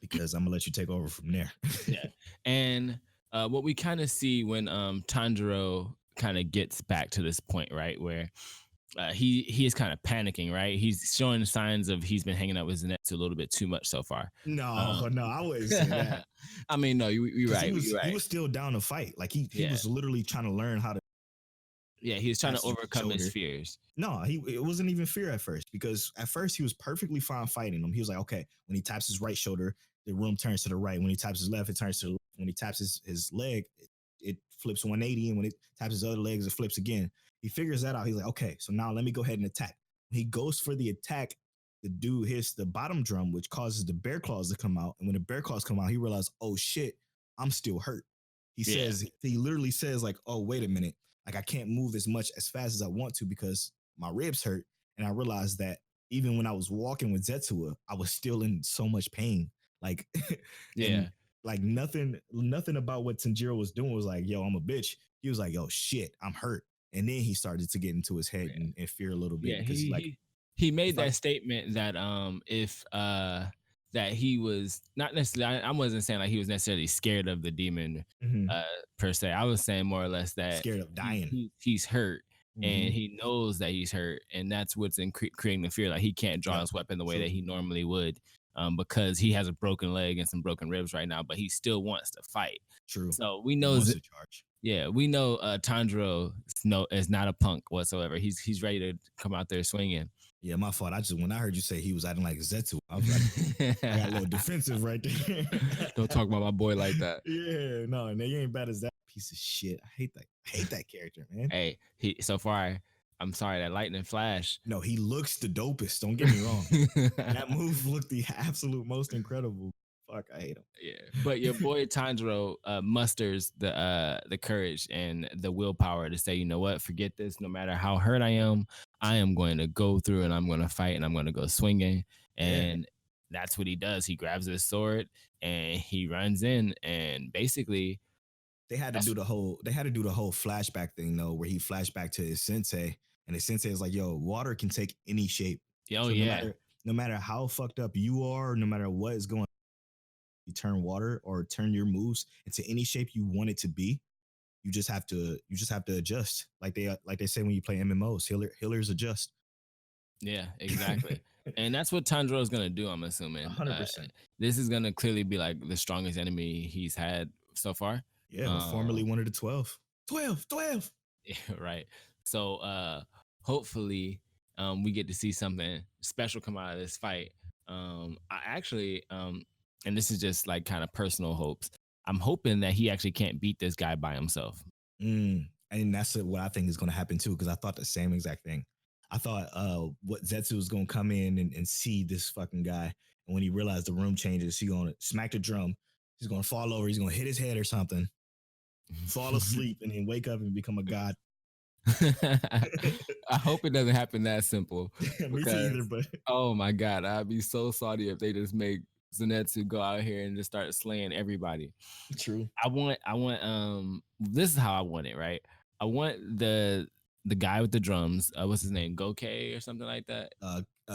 because I'm gonna let you take over from there. Yeah. And what we kind of see when Tanjiro kind of gets back to this point, right, where he is kind of panicking, right? He's showing signs of he's been hanging out with Zenitsu a little bit too much so far. No, I wouldn't say that. I mean, no, you're right. He was still down to fight. Like he Yeah. was literally trying to learn how to. Yeah, he was trying to That's his overcome his shoulder. fears. No, it wasn't even fear at first, because at first he was perfectly fine fighting him. He was like, okay, when he taps his right shoulder, the room turns to the right. When he taps his left, it turns to the left. When he taps his leg, it flips 180. And when it taps his other legs, it flips again. He figures that out. He's like, okay, so now let me go ahead and attack. When he goes for the attack, the dude hits the bottom drum, which causes the bear claws to come out. And when the bear claws come out, he realizes, oh shit, I'm still hurt. He literally says like, oh, wait a minute. Like I can't move as fast as I want to because my ribs hurt. And I realized that even when I was walking with Zetsuo, I was still in so much pain. Like, Yeah. like nothing about what Tanjiro was doing was like, yo, I'm a bitch. He was like, yo, shit, I'm hurt. And then he started to get into his head and fear a little bit. Yeah, because he made that statement that if that he was not necessarily, I wasn't saying like he was necessarily scared of the demon per se. I was saying more or less that scared of dying. He's hurt, and he knows that he's hurt, and that's what's creating the fear. Like he can't draw his weapon the way that he normally would, because he has a broken leg and some broken ribs right now, but he still wants to fight. True. So we know that. Yeah, we know Tanjiro is not a punk whatsoever. He's ready to come out there swinging. Yeah, my fault. When I heard you say he was acting like Zetsu, I was like, I got a little defensive right there. Don't talk about my boy like that. Yeah, no, and they ain't bad as that piece of shit. I hate that character, man. Hey, so far, I'm sorry, that lightning flash. No, he looks the dopest. Don't get me wrong. That move looked the absolute most incredible. Fuck, I hate him. Yeah, but your boy Tanjiro musters the courage and the willpower to say, you know what, forget this. No matter how hurt I am going to go through and I'm going to fight and I'm going to go swinging. And that's what he does. He grabs his sword and he runs in, and basically they had to do the whole flashback thing though, where he flashed back to his sensei, and his sensei is like, yo, water can take any shape. Oh, so no matter how fucked up you are, no matter what is going on, you turn water or turn your moves into any shape you want it to be. You just have to adjust, like they say when you play MMOs. Healers adjust. Yeah, exactly. And that's what Tanjiro is gonna do. I'm assuming. 100%. This is gonna clearly be like the strongest enemy he's had so far. Yeah, it was formerly one of the 12. 12. Yeah, right. So hopefully we get to see something special come out of this fight. I actually and this is just like kind of personal hopes. I'm hoping that he actually can't beat this guy by himself. And that's what I think is going to happen too, because I thought the same exact thing. I thought what Zetsu was going to come in and see this fucking guy. And when he realized the room changes, he's going to smack the drum. He's going to fall over. He's going to hit his head or something, fall asleep, and then wake up and become a god. I hope it doesn't happen that simple. Me too either, but oh my god, I'd be so salty if they just make Zenitsu go out here and just start slaying everybody. True. I want this is how I want it, right? I want the guy with the drums, what's his name? Gokei or something like that?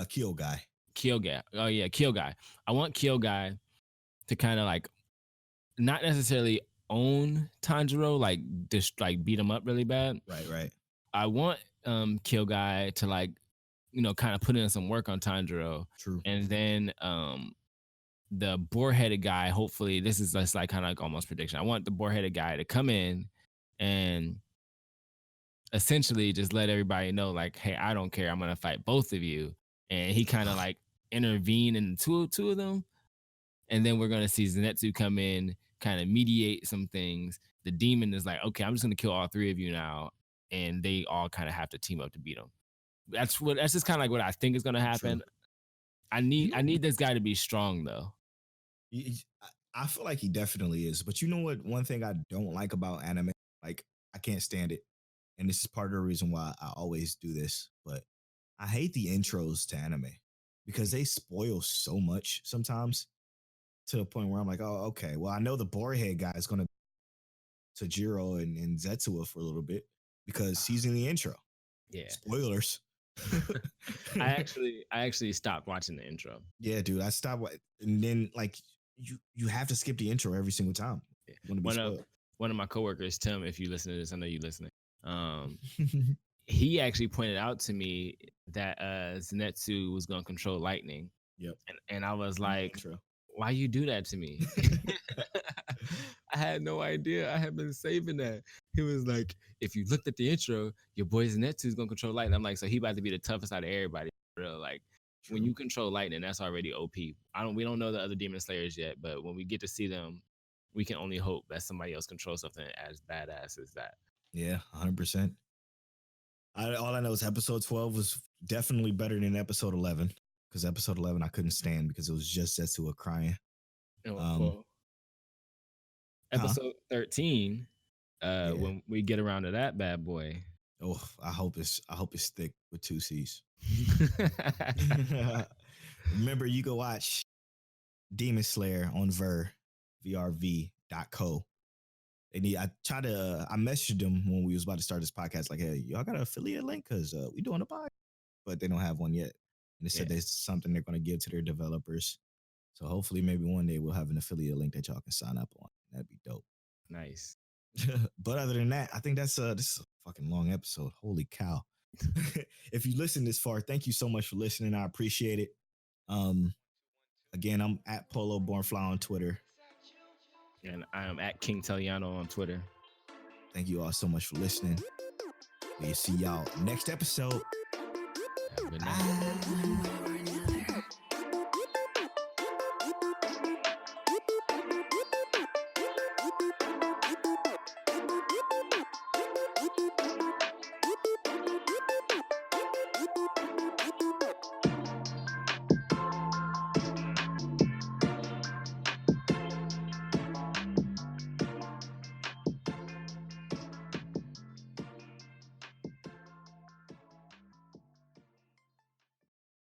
Kyo guy. Kyo guy. Oh yeah, Kyo guy. I want Kyo guy to kind of like not necessarily own Tanjiro, like just like beat him up really bad. Right. I want Kyo guy to like, you know, kind of put in some work on Tanjiro. True. And then the boar-headed guy, hopefully, this is just like kind of like almost prediction. I want the boar-headed guy to come in and essentially just let everybody know, like, hey, I don't care. I'm gonna fight both of you. And he kind of like intervene in the two of them. And then we're gonna see Zenitsu come in, kind of mediate some things. The demon is like, okay, I'm just gonna kill all three of you now, and they all kind of have to team up to beat him. That's just kind of like what I think is gonna happen. True. I need this guy to be strong though. I feel like he definitely is. But you know what? One thing I don't like about anime, like I can't stand it. And this is part of the reason why I always do this. But I hate the intros to anime because they spoil so much sometimes to a point where I'm like, oh, okay. Well, I know the boarhead guy is going to Tajiro and Zetsuo for a little bit because he's in the intro. Yeah. Spoilers. I actually stopped watching the intro. Yeah, dude. I stopped. And then like you have to skip the intro every single time. One of my coworkers, Tim, if you listen to this, I know you listening. He actually pointed out to me that Zenitsu was going to control lightning. Yep. And I was like, why you do that to me? I had no idea. I had been saving that. He was like, if you looked at the intro, your boy Zenitsu is going to control lightning. I'm like, so he about to be the toughest out of everybody. Real. Like, when you control lightning, that's already OP. We don't know the other Demon Slayers yet, but when we get to see them, we can only hope that somebody else controls something as badass as that. Yeah, 100%. All I know is episode 12 was definitely better than episode 11 because episode 11 I couldn't stand because it was just Zetsuo crying. Episode 13, when we get around to that bad boy. Oh, I hope it's thick with 2 C's. Remember, you can watch Demon Slayer on vrv.co. I messaged them when we was about to start this podcast, like, hey, y'all got an affiliate link? Because we doing a podcast. But they don't have one yet. And they said there's something they're going to give to their developers. So hopefully maybe one day we'll have an affiliate link that y'all can sign up on. That'd be dope. Nice. But other than that, I think this is a fucking long episode. Holy cow. If you listen this far, thank you so much for listening. I appreciate it. Again, I'm at Polo Born Fly on Twitter. And I am at King Teliano on Twitter. Thank you all so much for listening. We'll see y'all next episode. Have a good night.